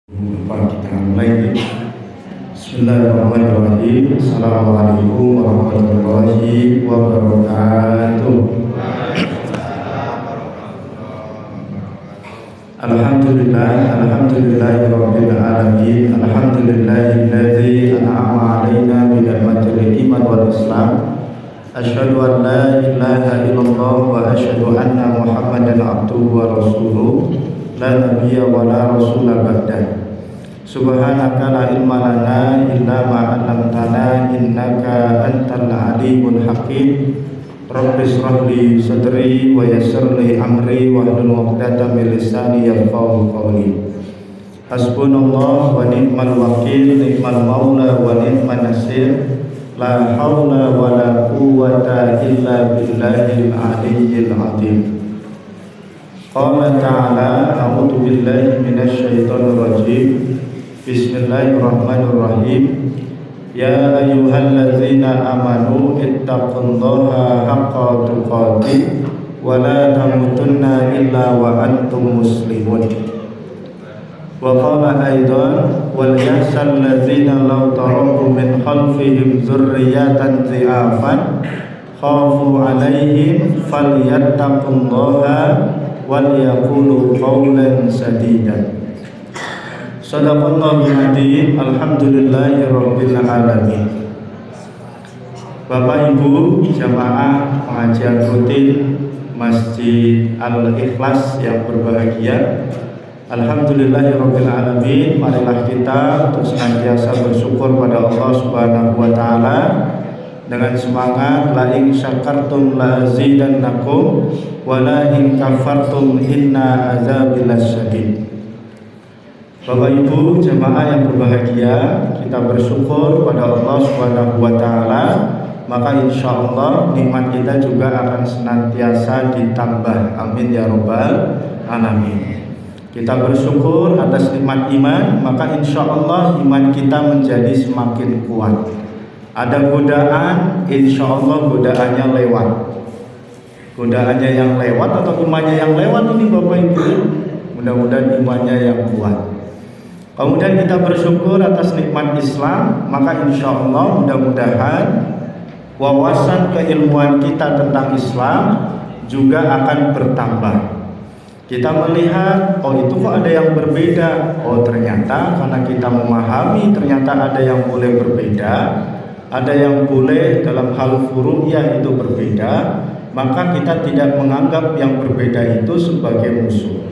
Kita mulai. Bismillahirrahmanirrahim. Assalamualaikum warahmatullahi wabarakatuh. Alhamdulillahirabbil alamin. Alhamdulillahilladzi an'ama 'alaina bi ni'matil iman wal islam. Asyhadu an la ilaha illallah wa asyhadu anna Muhammadan abduhu wa rasuluh. La nabiyya wa la rasula ba'dah. Subhanaka la ilma lana illa ma 'allamtana innaka antal alimul hakim. Rabbi shrah li sadri wa yassir li amri wahlul 'uqdatam min lisani yafqahu qawli. Hasbunallah wa ni'mal wakil, ni'mal maula wa ni'man nasir. La haula wa la quwwata illa billahil aliyyil azim. Qala ta'ala, a'udzu billahi minasy syaithanir rajim. Bismillahirrahmanirrahim. Ya ayyuhalladzina amanu ittaqullaha haqqa tuqatih wa la tamutunna illa wa antum muslimun. Wa qala aidan wal yahsal ladzina law taraku min khalfihim dzurriyyatan dhi'afan khafu 'alaihim falyattaqullaha wal yaqulu qawlan sadida. Shadaqallahul adzim. Alhamdulillahirabbil alamin. Bapak Ibu jamaah pengajian rutin Masjid Al-Ikhlas yang berbahagia, alhamdulillahirabbil alamin. Marilah kita untuk senantiasa bersyukur pada Allah Subhanahu wa taala dengan semangat la in syakartum la azidannakum wa la in kafartum inna azabi lasyadid. Bapak Ibu jemaah yang berbahagia, kita bersyukur pada Allah Subhanahu wa taala, maka insyaallah nikmat kita juga akan senantiasa ditambah. Amin ya rabbal alamin. Kita bersyukur atas nikmat iman, maka insyaallah iman kita menjadi semakin kuat. Ada godaan, insyaallah godaannya lewat. Godaannya yang lewat atau imannya yang lewat ini Bapak Ibu, mudah-mudahan imannya yang kuat. Kemudian kita bersyukur atas nikmat Islam, maka insya Allah mudah-mudahan wawasan keilmuan kita tentang Islam juga akan bertambah. Kita melihat, oh itu kok ada yang berbeda. Oh ternyata karena kita memahami ternyata ada yang boleh berbeda, ada yang boleh dalam hal furu'iyah itu berbeda, maka kita tidak menganggap yang berbeda itu sebagai musuh.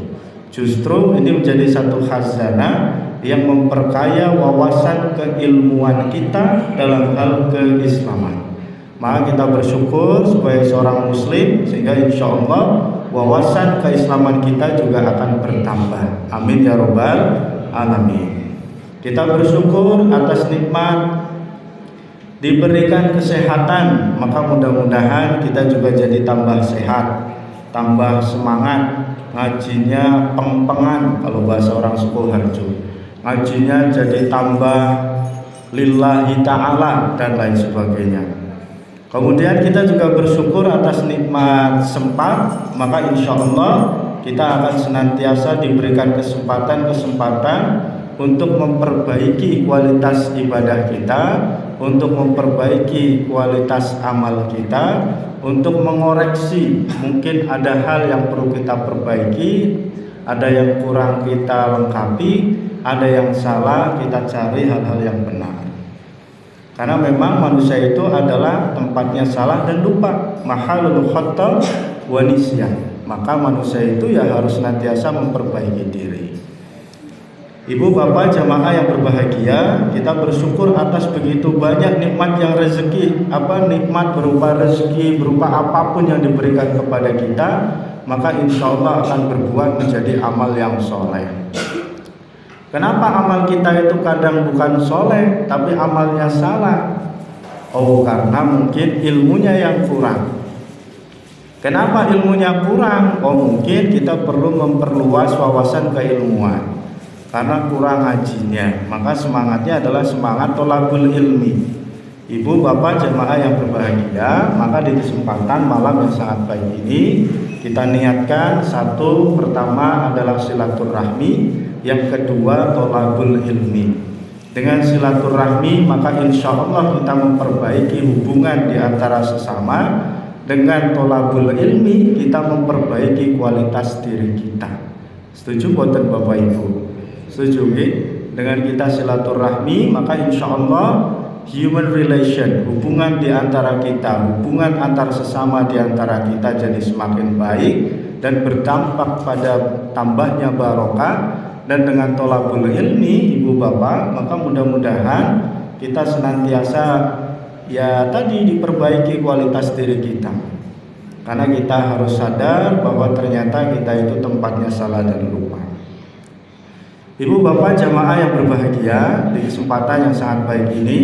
Justru ini menjadi satu khazanah yang memperkaya wawasan keilmuan kita dalam hal keislaman. Maka kita bersyukur sebagai seorang muslim sehingga insya Allah wawasan keislaman kita juga akan bertambah. Amin ya rabbal alamin. Kita bersyukur atas nikmat diberikan kesehatan, maka mudah-mudahan kita juga jadi tambah sehat, tambah semangat, ngajinya pempengan kalau bahasa orang Sukoharjo, ngajinya jadi tambah lillahi ta'ala dan lain sebagainya. Kemudian kita juga bersyukur atas nikmat sempat, maka insya Allah kita akan senantiasa diberikan kesempatan untuk memperbaiki kualitas ibadah kita, untuk memperbaiki kualitas amal kita, untuk mengoreksi mungkin ada hal yang perlu kita perbaiki, ada yang kurang kita lengkapi, ada yang salah kita cari hal-hal yang benar. Karena memang manusia itu adalah tempatnya salah dan lupa, mahalul khata wa nisyan. Maka manusia itu ya harus senantiasa memperbaiki diri. Ibu bapak jamaah yang berbahagia, kita bersyukur atas begitu banyak nikmat yang rezeki, nikmat berupa rezeki, berupa apapun yang diberikan kepada kita, maka insya Allah akan berbuat menjadi amal yang soleh. Kenapa amal kita itu kadang bukan soleh, tapi amalnya salah? Oh karena mungkin ilmunya yang kurang. Kenapa ilmunya kurang? Oh mungkin kita perlu memperluas wawasan keilmuan. Karena kurang ngajinya, maka semangatnya adalah semangat tolabul ilmi. Ibu bapak jemaah yang berbahagia, maka di kesempatan malam yang sangat baik ini kita niatkan satu, pertama adalah silaturahmi, yang kedua thalabul ilmi. Dengan silaturahmi maka insya Allah kita memperbaiki hubungan di antara sesama. Dengan thalabul ilmi kita memperbaiki kualitas diri kita. Setuju boten Bapak Ibu? Setuju nggih? Dengan kita silaturahmi maka insya Allah human relation, hubungan di antara kita, hubungan antar sesama di antara kita jadi semakin baik dan berdampak pada tambahnya barokah. Dan dengan thalabul ilmi Ibu Bapak, maka mudah-mudahan kita senantiasa ya tadi diperbaiki kualitas diri kita. Karena kita harus sadar bahwa ternyata kita itu tempatnya salah dan lupa. Ibu Bapak jamaah yang berbahagia, di kesempatan yang sangat baik ini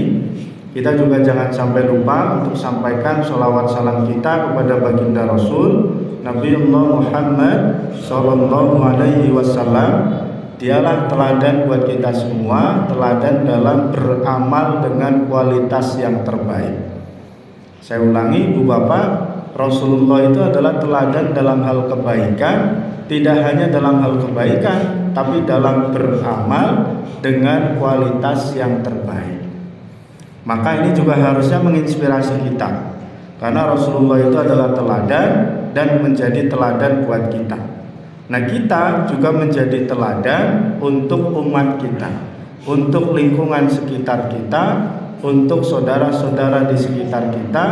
kita juga jangan sampai lupa untuk sampaikan sholawat salam kita kepada baginda Rasul Nabiullah Muhammad Sallallahu Alaihi Wasallam. Dialah teladan buat kita semua, teladan dalam beramal dengan kualitas yang terbaik. Saya ulangi Ibu Bapak, Rasulullah itu adalah teladan dalam hal kebaikan, tidak hanya dalam hal kebaikan, tapi dalam beramal dengan kualitas yang terbaik. Maka ini juga harusnya menginspirasi kita, karena Rasulullah itu adalah teladan dan menjadi teladan buat kita. Nah kita juga menjadi teladan untuk umat kita, untuk lingkungan sekitar kita, untuk saudara-saudara di sekitar kita.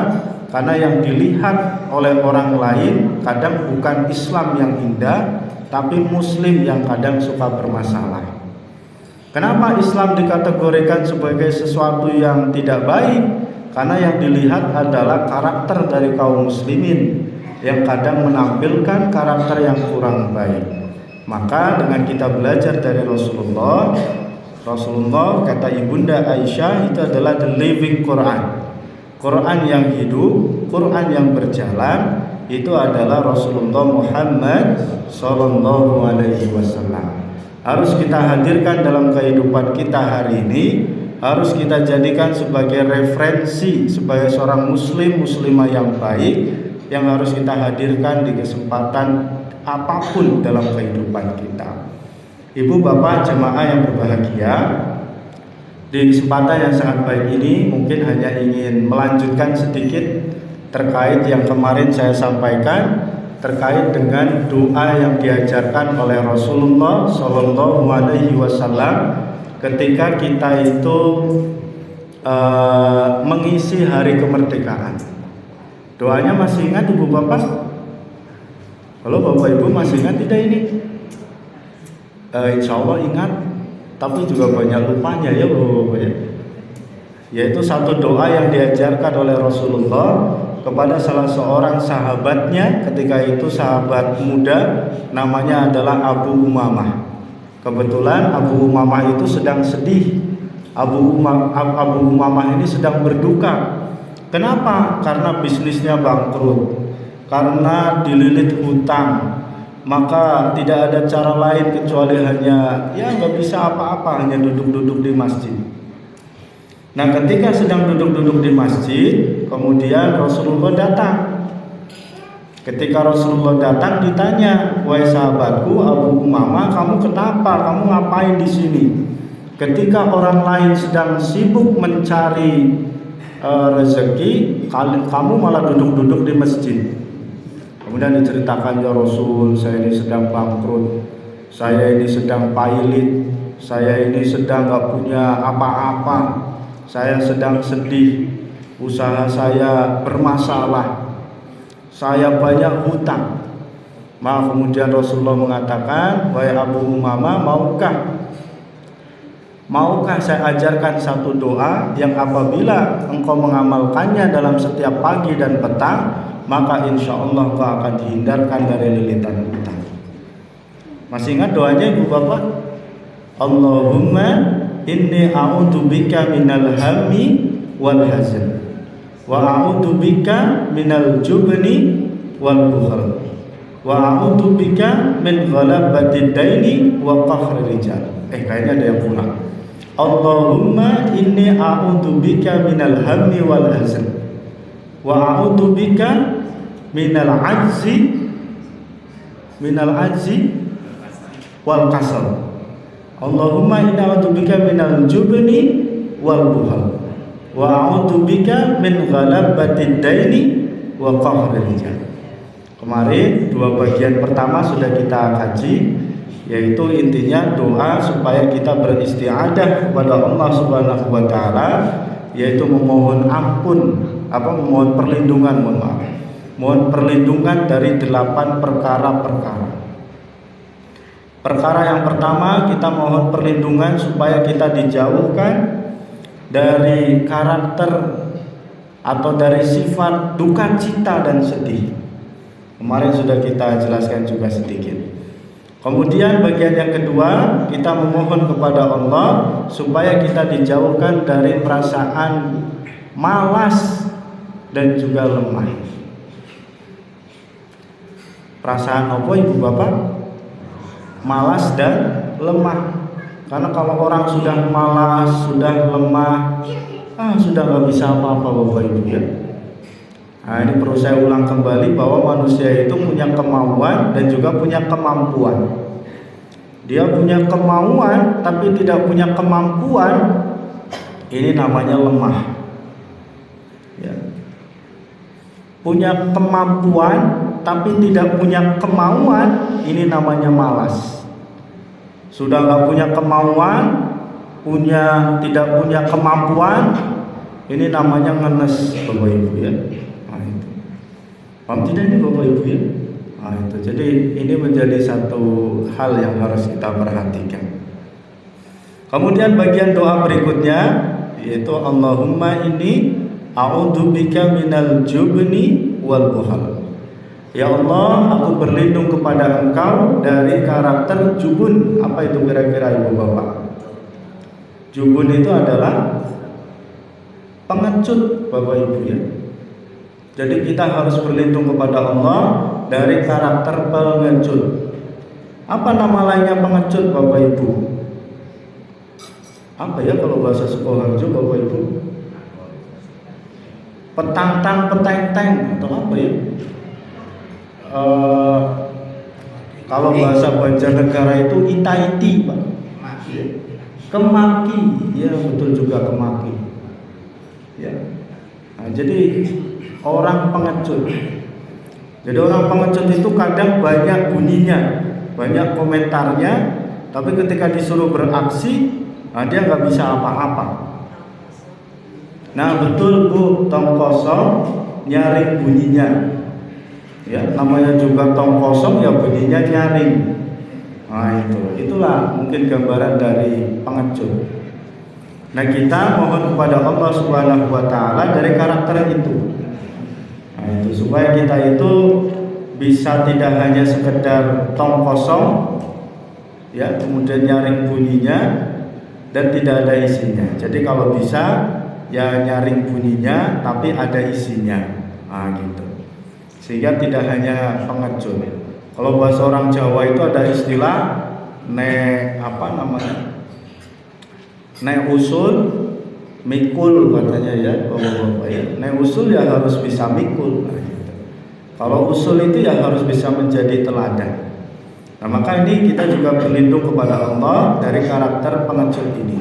Karena yang dilihat oleh orang lain kadang bukan Islam yang indah, tapi Muslim yang kadang suka bermasalah. Kenapa Islam dikategorikan sebagai sesuatu yang tidak baik? Karena yang dilihat adalah karakter dari kaum muslimin yang kadang menampilkan karakter yang kurang baik. Maka dengan kita belajar dari Rasulullah kata Ibunda Aisyah itu adalah the living Quran. Quran yang hidup, Quran yang berjalan itu adalah Rasulullah Muhammad Sallallahu Alaihi Wasallam. Harus kita hadirkan dalam kehidupan kita hari ini, harus kita jadikan sebagai referensi sebagai seorang muslim muslimah yang baik, yang harus kita hadirkan di kesempatan apapun dalam kehidupan kita. Ibu Bapak jemaah yang berbahagia, di kesempatan yang sangat baik ini mungkin hanya ingin melanjutkan sedikit terkait yang kemarin saya sampaikan terkait dengan doa yang diajarkan oleh Rasulullah Shallallahu Alaihi Wasallam ketika kita itu mengisi hari kemerdekaan. Doanya masih ingat Ibu Bapak? Kalau Bapak Ibu masih ingat tidak ini? Insya Allah ingat, tapi juga banyak lupanya ya Bapak ya. Yaitu satu doa yang diajarkan oleh Rasulullah kepada salah seorang sahabatnya ketika itu sahabat muda, namanya adalah Abu Umamah. Kebetulan Abu Umamah itu sedang sedih. Abu Umamah ini sedang berduka. Kenapa? Karena bisnisnya bangkrut, karena dililit hutang, maka tidak ada cara lain kecuali hanya nggak bisa apa-apa, hanya duduk-duduk di masjid. Nah ketika sedang duduk-duduk di masjid, kemudian Rasulullah datang. Ketika Rasulullah datang ditanya, wahai sahabatku Abu Umamah, kamu kenapa? Kamu ngapain di sini? Ketika orang lain sedang sibuk mencari rezeki, kamu malah duduk-duduk di masjid. Kemudian diceritakan, ya Rasul, saya ini sedang bangkrut, saya ini sedang pailit, saya ini sedang gak punya apa-apa, saya sedang sedih, usaha saya bermasalah, saya banyak hutang. Maka kemudian Rasulullah mengatakan, wahai Abu Umamah, Maukah saya ajarkan satu doa yang apabila engkau mengamalkannya dalam setiap pagi dan petang, maka insya Allah engkau akan dihindarkan dari lilitan hutang. Masih ingat doanya Ibu Bapak? Allahumma inni a'udzubika minal hammi wal hazan wa a'udzubika minal jubni wal bukhl wa a'udzubika min ghalabatid daini wa qahri rijal. Kayaknya ada yang pulang. Allahumma inni a'udzubika minal hammi wal hazan wa a'udzubika minal ajzi wal kasal. Allahumma inna a'udzubika minal jubni wal buhal wa a'udzubika min ghalabatid daini wa qahril rijal. Kemarin dua bagian pertama sudah kita kaji, yaitu intinya doa supaya kita beristiadah kepada Allah Subhanahu wa taala, yaitu memohon ampun, memohon perlindungan, mohon perlindungan dari 8 perkara-perkara. Perkara yang pertama, kita mohon perlindungan supaya kita dijauhkan dari karakter atau dari sifat duka cita dan sedih. Kemarin sudah kita jelaskan juga sedikit. Kemudian bagian yang kedua, kita memohon kepada Allah supaya kita dijauhkan dari perasaan malas dan juga lemah. Perasaan apa ibu bapak? Malas dan lemah. Karena kalau orang sudah malas, sudah lemah, sudah nggak bisa apa-apa bapak ibu ya. Nah, ini perlu saya ulang kembali bahwa manusia itu punya kemauan dan juga punya kemampuan. Dia punya kemauan tapi tidak punya kemampuan, ini namanya lemah. Ya. Punya kemampuan tapi tidak punya kemauan, ini namanya malas. Sudah nggak punya kemauan, tidak punya kemampuan, ini namanya ngenes bapak ibu ya. Paham tidak ini bapak ibu ya? Itu. Jadi ini menjadi satu hal yang harus kita perhatikan. Kemudian bagian doa berikutnya yaitu Allahumma inni a'udzubika minal jubni wal buhal. Ya Allah, aku berlindung kepada Engkau dari karakter jubun. Apa itu kira-kira ibu bapak? Jubun itu adalah pengecut bapak ibu ya. Jadi kita harus berlindung kepada Allah dari karakter pengecut. Apa nama lainnya pengecut bapak ibu? Apa ya kalau bahasa Sukoharjo bapak ibu? Petantang, petenteng atau apa ya? Kalau bahasa Banjarnegara itu itaiti pak. Kemaki, ya betul juga kemaki. Ya. Nah, jadi orang pengecut. Jadi orang pengecut itu kadang banyak bunyinya, banyak komentarnya, tapi ketika disuruh beraksi, dia nggak bisa apa-apa. Nah betul bu, tong kosong nyaring bunyinya. Ya, namanya juga tong kosong ya bunyinya nyaring. Nah itulah mungkin gambaran dari pengecut. Nah kita mohon kepada Allah Subhanahu wa taala dari karakter itu. Itu supaya kita itu bisa tidak hanya sekedar tong kosong ya, kemudian nyaring bunyinya dan tidak ada isinya. Jadi kalau bisa ya nyaring bunyinya tapi ada isinya. Gitu. Sehingga tidak hanya pengecut. Kalau bahasa orang Jawa itu ada istilah nek usul mikul katanya ya bapak-bapak ya. Nek usul ya harus bisa mikul. Gitu. Kalau usul itu ya harus bisa menjadi teladan. Nah maka ini kita juga berlindung kepada Allah dari karakter pengecut ini.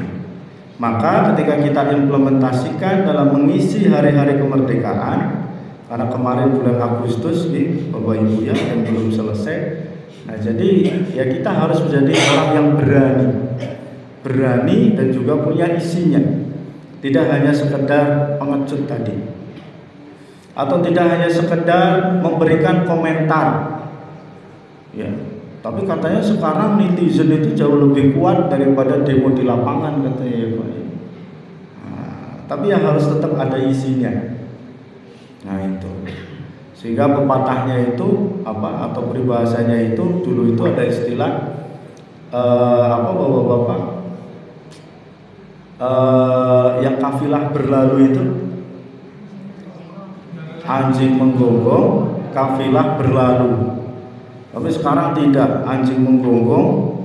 Maka ketika kita implementasikan dalam mengisi hari-hari kemerdekaan, karena kemarin bulan Agustus nih bapak ibu ya yang belum selesai. Nah jadi ya kita harus menjadi orang yang berani dan juga punya isinya. Tidak hanya sekedar pengecut tadi, atau tidak hanya sekedar memberikan komentar ya. Tapi katanya sekarang netizen itu jauh lebih kuat daripada demo di lapangan katanya ya Pak. Tapi ya harus tetap ada isinya. Nah itu, sehingga pepatahnya itu atau peribahasanya itu dulu itu ada istilah bapak-bapak yang kafilah berlalu itu anjing menggonggong, kafilah berlalu. Tapi sekarang tidak, anjing menggonggong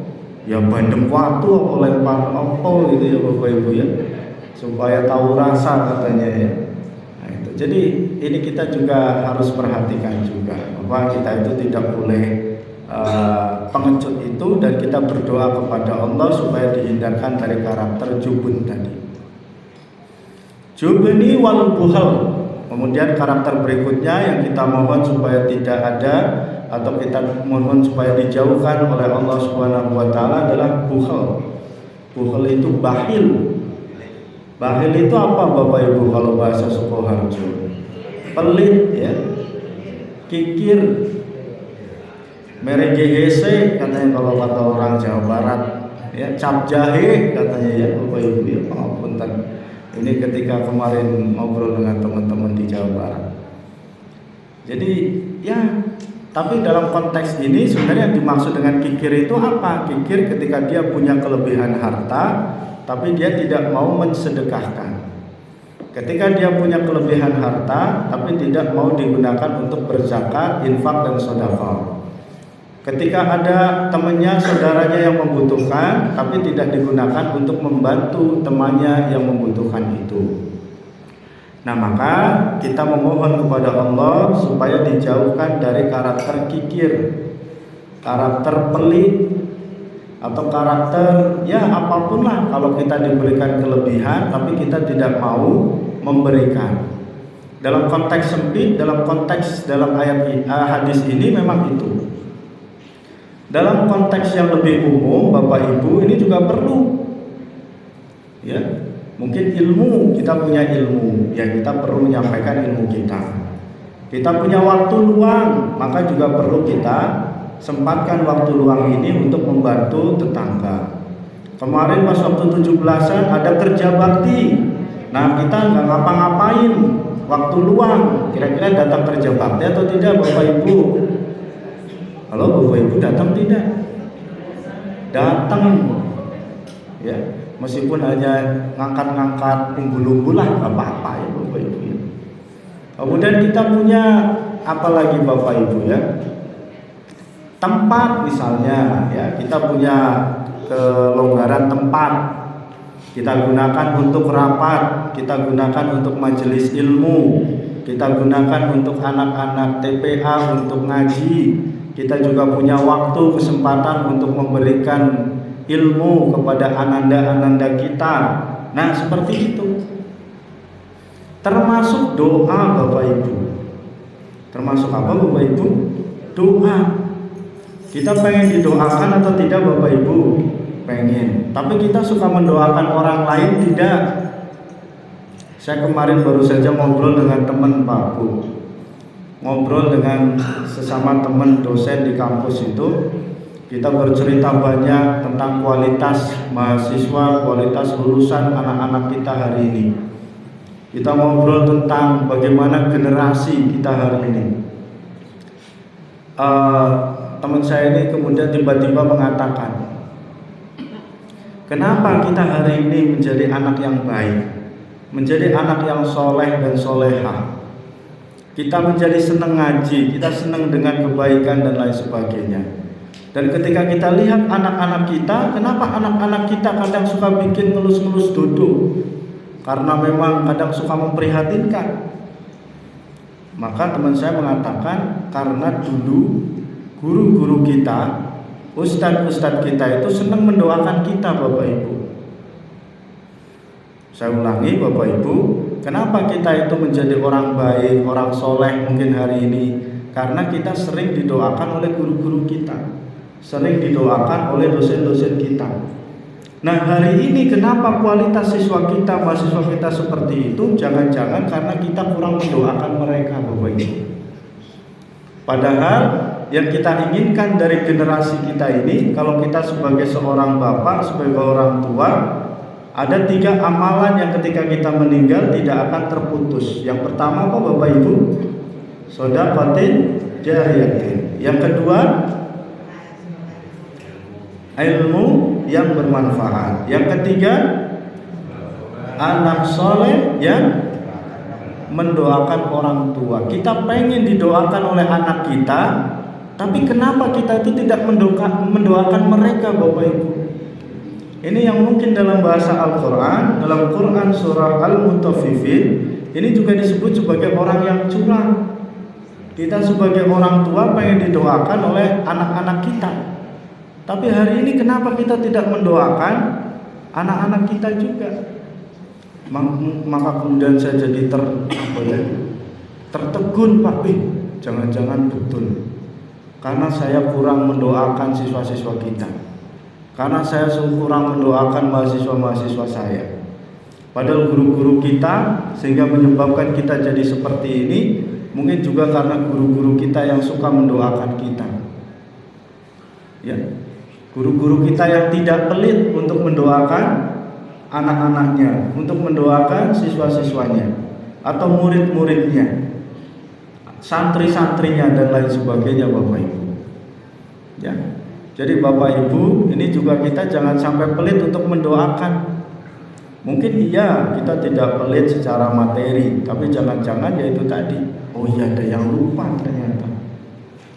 ya bandem watu apa lempar apa gitu ya bapak ibu ya, supaya tahu rasa katanya ya. Nah, itu. Jadi ini kita juga harus perhatikan juga bahwa kita itu tidak boleh pengecut itu, dan kita berdoa kepada Allah supaya dihindarkan dari karakter jubun tadi. Jubni wal buhal. Kemudian karakter berikutnya yang kita mohon supaya tidak ada atau kita mohon supaya dijauhkan oleh Allah Subhanahu wa taala adalah buhal. Buhal itu bakhil. Bakhil itu apa Bapak Ibu kalau bahasa Sukoharjo? Pelit ya. Kikir. Merejehese katanya kalau kata orang Jawa Barat, ya, cap jahe katanya ya Bapak Ibu ya. Maafun ini ketika kemarin ngobrol dengan teman-teman di Jawa Barat. Jadi ya, tapi dalam konteks ini sebenarnya yang dimaksud dengan kikir itu apa? Kikir ketika dia punya kelebihan harta, tapi dia tidak mau mensedekahkan. Ketika dia punya kelebihan harta, tapi tidak mau digunakan untuk berzakat, infak dan sedekah. Ketika ada temannya, saudaranya yang membutuhkan, tapi tidak digunakan untuk membantu temannya yang membutuhkan itu. Nah, maka kita memohon kepada Allah supaya dijauhkan dari karakter kikir, karakter pelit, atau karakter ya apapun lah, kalau kita diberikan kelebihan tapi kita tidak mau memberikan. Dalam konteks sempit, dalam konteks dalam hadis ini memang itu. Dalam konteks yang lebih umum, Bapak Ibu, ini juga perlu. Ya, mungkin ilmu, kita punya ilmu, ya kita perlu menyampaikan ilmu kita. Kita punya waktu luang, maka juga perlu kita sempatkan waktu luang ini untuk membantu tetangga. Kemarin pas waktu 17-an ada kerja bakti. Nah, kita nggak ngapa-ngapain, waktu luang, kira-kira datang kerja bakti atau tidak Bapak Ibu? Halo Bapak Ibu, datang tidak? Datang ya, meskipun hanya ngangkat-ngangkat umbul-umbul lah, nggak apa-apa ya Bapak Ibu ya. Kemudian kita punya apa lagi Bapak Ibu ya? Tempat misalnya ya, kita punya kelonggaran tempat, kita gunakan untuk rapat, kita gunakan untuk majelis ilmu, kita gunakan untuk anak-anak TPA untuk ngaji. Kita juga punya waktu, kesempatan untuk memberikan ilmu kepada ananda-ananda kita. Nah, seperti itu. Termasuk doa Bapak Ibu. Termasuk apa Bapak Ibu? Doa. Kita pengen didoakan atau tidak Bapak Ibu? Pengen. Tapi kita suka mendoakan orang lain tidak? Saya kemarin baru saja ngobrol dengan teman Pak Bu. Ngobrol dengan sesama teman dosen di kampus itu, kita bercerita banyak tentang kualitas mahasiswa, kualitas lulusan anak-anak kita hari ini. Kita ngobrol tentang bagaimana generasi kita hari ini. Teman saya ini kemudian tiba-tiba mengatakan, kenapa kita hari ini menjadi anak yang baik, menjadi anak yang soleh dan solehah? Kita menjadi senang ngaji, kita senang dengan kebaikan dan lain sebagainya. Dan ketika kita lihat anak-anak kita, kenapa anak-anak kita kadang suka bikin ngelus-ngelus duduk? Karena memang kadang suka memprihatinkan. Maka teman saya mengatakan, karena dulu guru-guru kita, ustadz-ustadz kita itu senang mendoakan kita Bapak Ibu. Saya ulangi Bapak Ibu, kenapa kita itu menjadi orang baik, orang soleh mungkin hari ini? Karena kita sering didoakan oleh guru-guru kita, sering didoakan oleh dosen-dosen kita. Nah, hari ini kenapa kualitas siswa kita, mahasiswa kita seperti itu? Jangan-jangan karena kita kurang mendoakan mereka Bapak Ibu. Padahal yang kita inginkan dari generasi kita ini, kalau kita sebagai seorang bapak, sebagai orang tua, ada 3 amalan yang ketika kita meninggal tidak akan terputus. Yang pertama apa Bapak Ibu? Shadaqatin jariyatin. Yang kedua, ilmu yang bermanfaat. Yang ketiga, anak soleh yang mendoakan orang tua. Kita pengen didoakan oleh anak kita, tapi kenapa kita itu tidak mendoakan mereka Bapak Ibu? Ini yang mungkin dalam bahasa Al-Quran, dalam Quran surah Al-Mutaffifin, ini juga disebut sebagai orang yang curang. Kita sebagai orang tua pengen didoakan oleh anak-anak kita. Tapi hari ini kenapa kita tidak mendoakan anak-anak kita juga? Maka kemudian saya jadi tertegun, Pak. Jangan-jangan betul. Karena saya kurang mendoakan siswa-siswa kita. Karena saya kurang mendoakan mahasiswa-mahasiswa saya. Padahal guru-guru kita, sehingga menyebabkan kita jadi seperti ini, mungkin juga karena guru-guru kita yang suka mendoakan kita. Ya, guru-guru kita yang tidak pelit untuk mendoakan anak-anaknya, untuk mendoakan siswa-siswanya atau murid-muridnya, santri-santrinya dan lain sebagainya, Bapak Ibu. Ya. Jadi Bapak Ibu, ini juga kita jangan sampai pelit untuk mendoakan. Mungkin iya kita tidak pelit secara materi, tapi jangan-jangan yaitu tadi, oh iya ada yang lupa ternyata.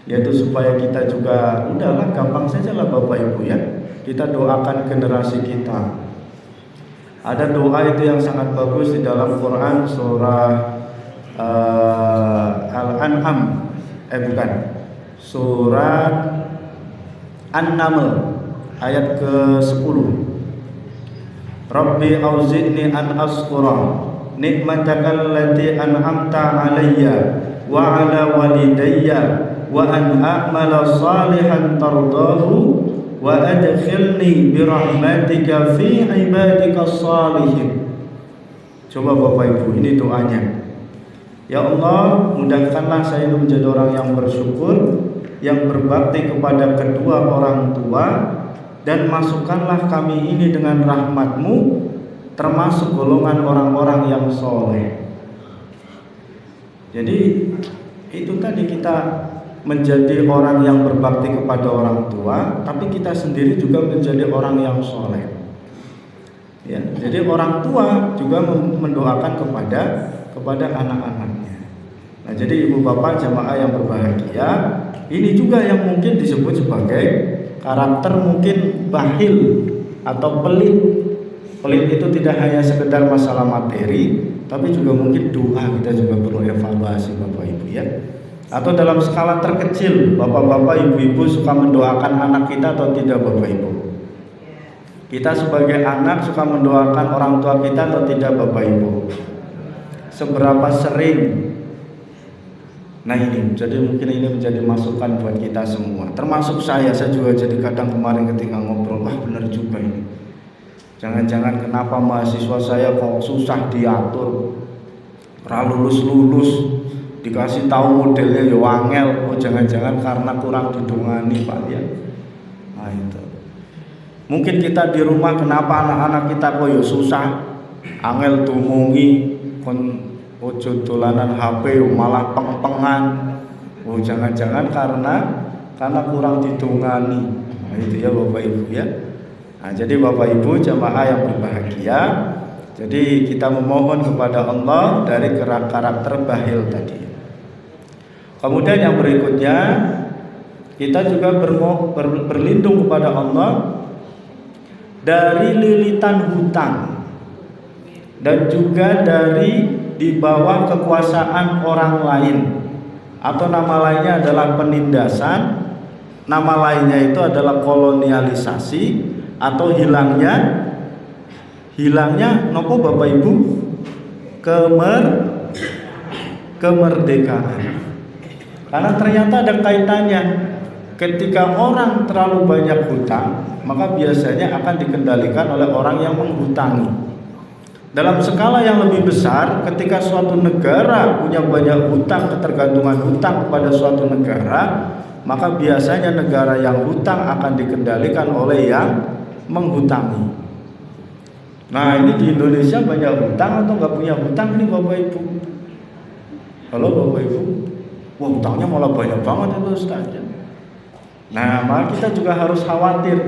Yaitu supaya kita juga udahlah gampang saja lah Bapak Ibu ya. Kita doakan generasi kita. Ada doa itu yang sangat bagus di dalam Quran surah Al-An'am, surat An-Naml ayat ke-10. Rabbi auzi'ni an askura nikmataka allati an'amta alayya wa ala walidayya wa an a'mala salihan tardahu wa adkhilni bi rahmatika fi ibadika salihin. Coba Bapak Ibu, ini doanya. Ya Allah, mudahkanlah saya menjadi orang yang bersyukur, yang berbakti kepada kedua orang tua, dan masukkanlah kami ini dengan rahmat-Mu termasuk golongan orang-orang yang soleh. Jadi itu tadi, kita menjadi orang yang berbakti kepada orang tua, tapi kita sendiri juga menjadi orang yang soleh. Ya, jadi orang tua juga mendoakan kepada anak-anaknya. Nah, jadi ibu bapak jamaah yang berbahagia, ini juga yang mungkin disebut sebagai karakter mungkin bakhil atau pelit. Pelit itu tidak hanya sekedar masalah materi, tapi juga mungkin doa kita juga perlu evaluasi Bapak Ibu ya. Atau dalam skala terkecil, bapak-bapak, ibu-ibu suka mendoakan anak kita atau tidak Bapak Ibu? Kita sebagai anak suka mendoakan orang tua kita atau tidak Bapak Ibu? Seberapa sering? Nah ini, jadi mungkin ini menjadi masukan buat kita semua. Termasuk saya juga jadi kadang kemarin ketika ngobrol, wah benar juga ini. Jangan-jangan kenapa mahasiswa saya kok susah diatur, lulus-lulus, dikasih tahu modelnya ya wangel. Oh jangan-jangan karena kurang didongani Pak ya. Nah itu. Mungkin kita di rumah kenapa anak-anak kita kok ya susah, angel tumungi, kon ojo dolanan HP malah peng-pengan. Oh jangan-jangan karena kurang didongani. Nah itu ya Bapak Ibu ya. Nah, jadi Bapak Ibu jamaah yang berbahagia, jadi kita memohon kepada Allah dari karakter bakhil tadi. Kemudian yang berikutnya, kita juga berlindung kepada Allah dari lilitan hutang dan juga dari di bawah kekuasaan orang lain, atau nama lainnya adalah penindasan, nama lainnya itu adalah kolonialisasi, atau hilangnya nopo Bapak Ibu kemerdekaan. Karena ternyata ada kaitannya. Ketika orang terlalu banyak hutang, maka biasanya akan dikendalikan oleh orang yang menghutangi. Dalam skala yang lebih besar, ketika suatu negara punya banyak hutang, ketergantungan hutang kepada suatu negara, maka biasanya negara yang hutang akan dikendalikan oleh yang menghutangi. Nah ini di Indonesia banyak hutang atau nggak punya hutang nih Bapak Ibu? Halo Bapak Ibu, wah hutangnya malah banyak banget itu Ustaz. Nah maka kita juga harus khawatir.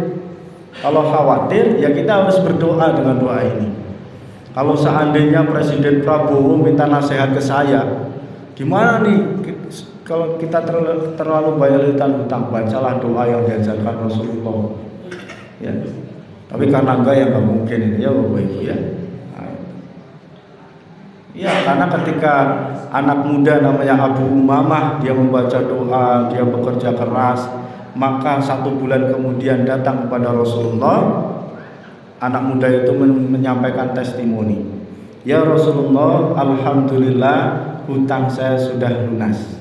Kalau khawatir ya kita harus berdoa dengan doa ini. Kalau seandainya Presiden Prabowo minta nasihat ke saya, gimana nih kalau kita terlalu banyak lilitan hutang? Bacalah doa yang diajarkan Rasulullah. Ya. Tapi karena enggak ya nggak mungkin ini ya Bapak Ibu ya. Nah, Ya, karena ketika anak muda namanya Abu Umamah, dia membaca doa, dia bekerja keras, maka 1 bulan kemudian datang kepada Rasulullah. Anak muda itu menyampaikan testimoni, ya Rasulullah, alhamdulillah hutang saya sudah lunas,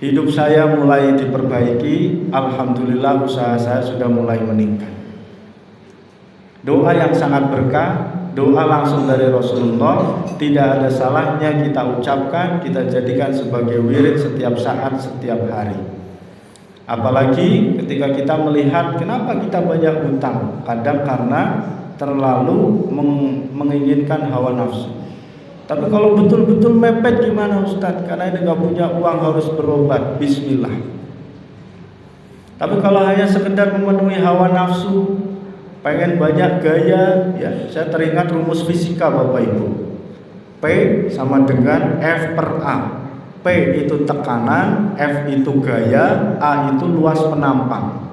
hidup saya mulai diperbaiki, alhamdulillah usaha saya sudah mulai meningkat. Doa yang sangat berkah, doa langsung dari Rasulullah, tidak ada salahnya kita ucapkan, kita jadikan sebagai wirid setiap saat, setiap hari. Apalagi ketika kita melihat kenapa kita banyak hutang, kadang karena terlalu menginginkan hawa nafsu. Tapi kalau betul-betul mepet gimana Ustadz? Karena ini nggak punya uang harus berobat, bismillah. Tapi kalau hanya sekedar memenuhi hawa nafsu, pengen banyak gaya, ya saya teringat rumus fisika Bapak Ibu. P sama dengan F per A. P itu tekanan, F itu gaya, A itu luas penampang.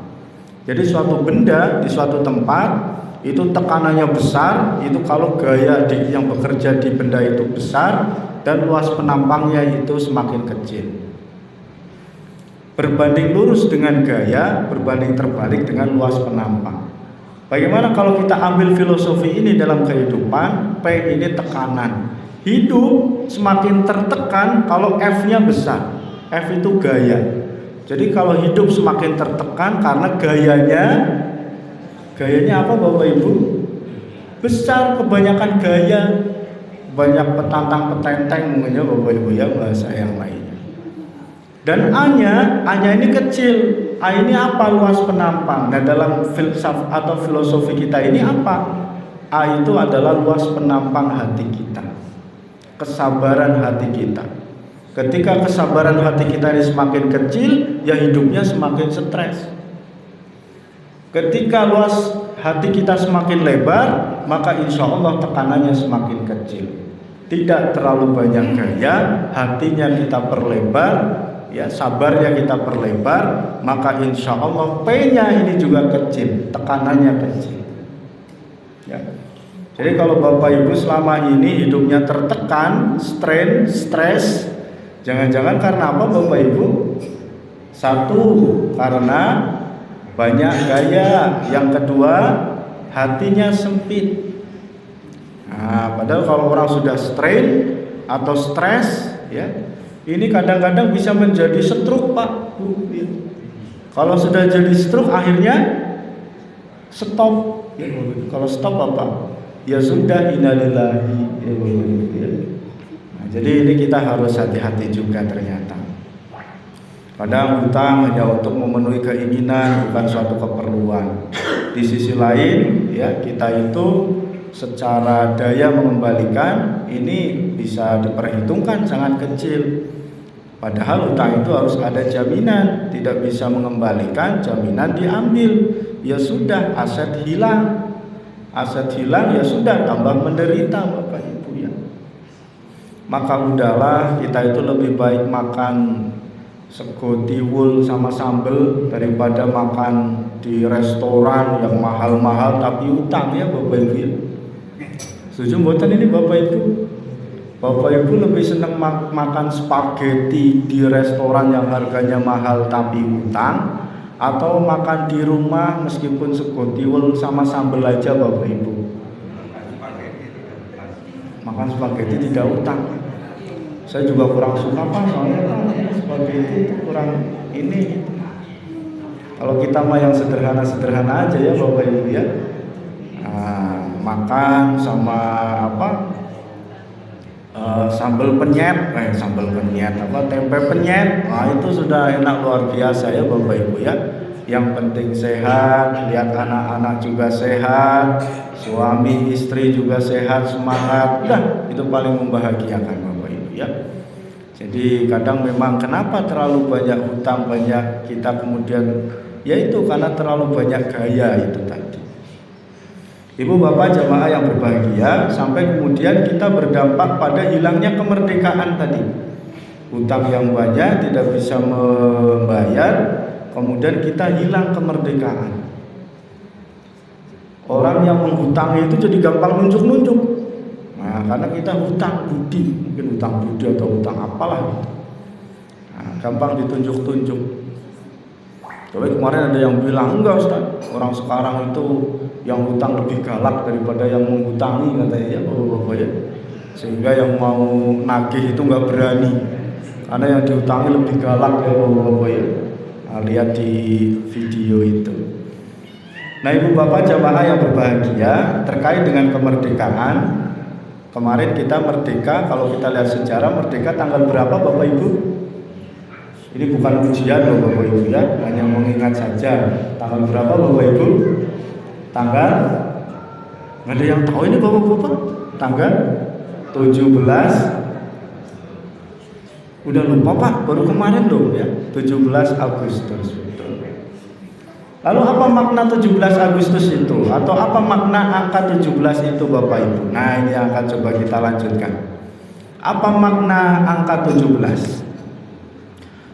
Jadi suatu benda di suatu tempat itu tekanannya besar, itu kalau gaya yang bekerja di benda itu besar, dan luas penampangnya itu semakin kecil. Berbanding lurus dengan gaya, berbanding terbalik dengan luas penampang. Bagaimana kalau kita ambil filosofi ini dalam kehidupan? P ini tekanan. Hidup semakin tertekan kalau F-nya besar. F itu gaya. Jadi kalau hidup semakin tertekan karena gayanya apa Bapak Ibu? Besar, kebanyakan gaya, banyak petantang petenteng mungkin ya Bapak Ibu ya, bahasa yang lainnya. Dan A-nya ini kecil. A ini apa? Luas penampang. Nah, dalam filsafat atau filosofi kita ini apa? A itu adalah luas penampang hati kita, kesabaran hati kita. Ketika kesabaran hati kita ini semakin kecil, ya hidupnya semakin stres. Ketika luas hati kita semakin lebar, maka insya Allah tekanannya semakin kecil. Tidak terlalu banyak gaya, hatinya kita perlebar, ya sabarnya kita perlebar, maka insya Allah P-nya ini juga kecil, tekanannya kecil. Ya. Jadi kalau Bapak Ibu selama ini hidupnya tertekan, strain, stres, jangan-jangan karena apa Bapak Ibu? Satu, karena banyak gaya. Yang kedua, hatinya sempit. Nah, padahal kalau orang sudah strain atau stres, ya, ini kadang-kadang bisa menjadi stroke Pak Bu. Ya. Kalau sudah jadi stroke akhirnya stop. Ya, kalau stop apa? Ya sudah, innalillahi. Ya. Nah, jadi ini kita harus hati-hati juga ternyata. Kadang hutang hanya untuk memenuhi keinginan, bukan suatu keperluan. Di sisi lain, ya kita itu secara daya mengembalikan ini bisa diperhitungkan sangat kecil. Padahal hutang itu harus ada jaminan, tidak bisa mengembalikan, jaminan diambil. Ya sudah, aset hilang. Aset hilang ya sudah, tambah menderita Bapak Ibu ya. Maka udahlah kita itu lebih baik makan sego tiwul sama sambel daripada makan di restoran yang mahal-mahal tapi utang ya Bapak Ibu ya. Setuju mboten ini Bapak Ibu? Bapak Ibu lebih senang makan spaghetti di restoran yang harganya mahal tapi utang, atau makan di rumah meskipun sego tiwul sama sambel aja Bapak Ibu? Makan spaghetti tidak utang. Saya juga kurang suka Pak, soalnya spaghetti itu kurang ini. Kalau kita mah yang sederhana-sederhana aja ya Bapak Ibu ya. Nah, makan sama apa? Sambal penyet, tempe penyet. Nah, itu sudah enak luar biasa ya Bapak Ibu ya. Yang penting sehat, lihat anak-anak juga sehat, suami istri juga sehat, semangat. Udah, itu paling membahagiakan Bapak Ibu ya. Jadi kadang memang kenapa terlalu banyak hutang, banyak kita kemudian yaitu karena terlalu banyak gaya itu tadi. Ibu bapak jamaah yang berbahagia, sampai kemudian kita berdampak pada hilangnya kemerdekaan tadi. Hutang yang banyak tidak bisa membayar, kemudian kita hilang kemerdekaan. Orang yang menghutangi itu jadi gampang nunjuk-nunjuk. Nah, Nah, karena kita hutang budi, mungkin hutang budi atau hutang apalah gitu. Nah, gampang ditunjuk-tunjuk. Tapi kemarin ada yang bilang, enggak Ustaz, orang sekarang itu yang hutang lebih galak daripada yang menghutangi, katanya ya Bapak-bapak ya. Sehingga yang mau nagih itu enggak berani, karena yang dihutangi lebih galak ya Bapak-bapak ya. Nah, lihat di video itu. Nah, Ibu Bapak jamaah yang berbahagia, terkait dengan kemerdekaan, kemarin kita merdeka, kalau kita lihat sejarah merdeka tanggal berapa Bapak Ibu? Ini bukan ujian loh Bapak Ibu ya, hanya mengingat saja. Tanggal berapa Bapak Ibu? Tanggal? Nggak ada yang tahu ini Bapak-bapak? Tanggal 17. Udah lupa Pak, baru kemarin loh ya, 17 Agustus. Lalu apa makna 17 Agustus itu? Atau apa makna angka 17 itu Bapak Ibu? Nah, ini yang akan coba kita lanjutkan. Apa makna angka 17?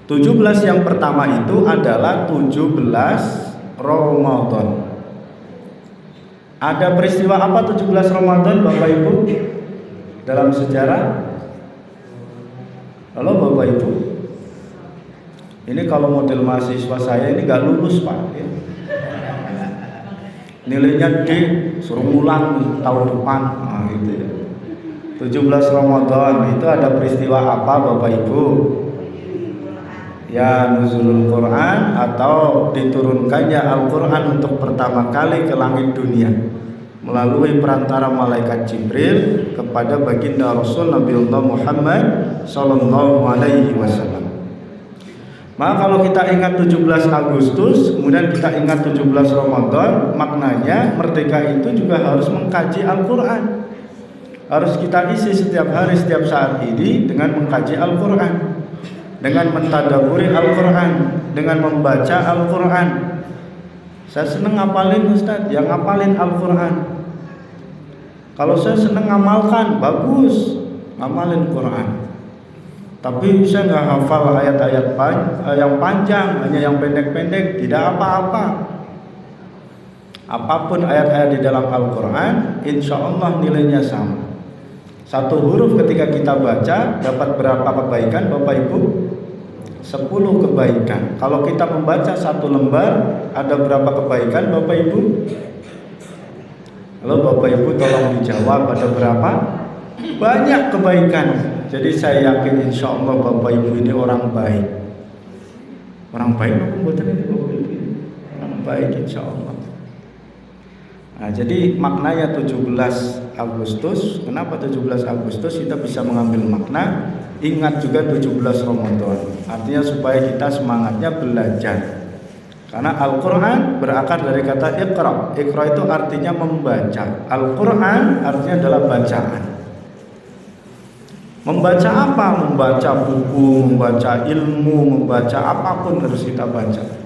17 yang pertama itu adalah 17 Ramadan. Ada peristiwa apa 17 Ramadan Bapak Ibu dalam sejarah? Halo Bapak Ibu, ini kalau model mahasiswa saya ini gak lulus Pak ya. Nilainya D, suruh ulang tahun depan. Nah, gitu ya. 17 Ramadan itu ada peristiwa apa Bapak Ibu? Ya, nuzulul Quran atau diturunkannya Al-Quran untuk pertama kali ke langit dunia melalui perantara malaikat Jibril kepada baginda Rasul Nabiullah Muhammad Sallallahu Alaihi Wasallam. Maka kalau kita ingat 17 Agustus, kemudian kita ingat 17 Ramadan, maknanya merdeka itu juga harus mengkaji Al-Quran. Harus kita isi setiap hari, setiap saat ini dengan mengkaji Al-Quran, dengan mentadaburi Al-Quran, dengan membaca Al-Quran. Saya seneng ngapalin Ustaz, yang ngapalin Al-Quran. Kalau saya seneng ngamalkan, bagus, ngamalin Quran. Tapi saya nggak hafal ayat-ayat yang panjang, hanya yang pendek-pendek, tidak apa-apa. Apapun ayat-ayat di dalam Al-Quran, insya Allah nilainya sama. Satu huruf ketika kita baca dapat berapa kebaikan Bapak Ibu? 10 kebaikan. Kalau kita membaca satu lembar, ada berapa kebaikan Bapak Ibu? Halo Bapak Ibu, tolong dijawab, ada berapa? Banyak kebaikan. Jadi saya yakin insya Allah Bapak Ibu ini orang baik. Orang baik apa buatan ini Bapak Ibu? Orang baik insya Allah. Nah, jadi maknanya 17 Agustus. Kenapa 17 Agustus? Kita bisa mengambil makna. Ingat juga 17 Ramadan. Artinya supaya kita semangatnya belajar. Karena Al-Quran berakar dari kata Iqra. Iqra itu artinya membaca. Al-Quran artinya adalah bacaan. Membaca apa? Membaca buku, membaca ilmu, membaca apapun harus kita baca.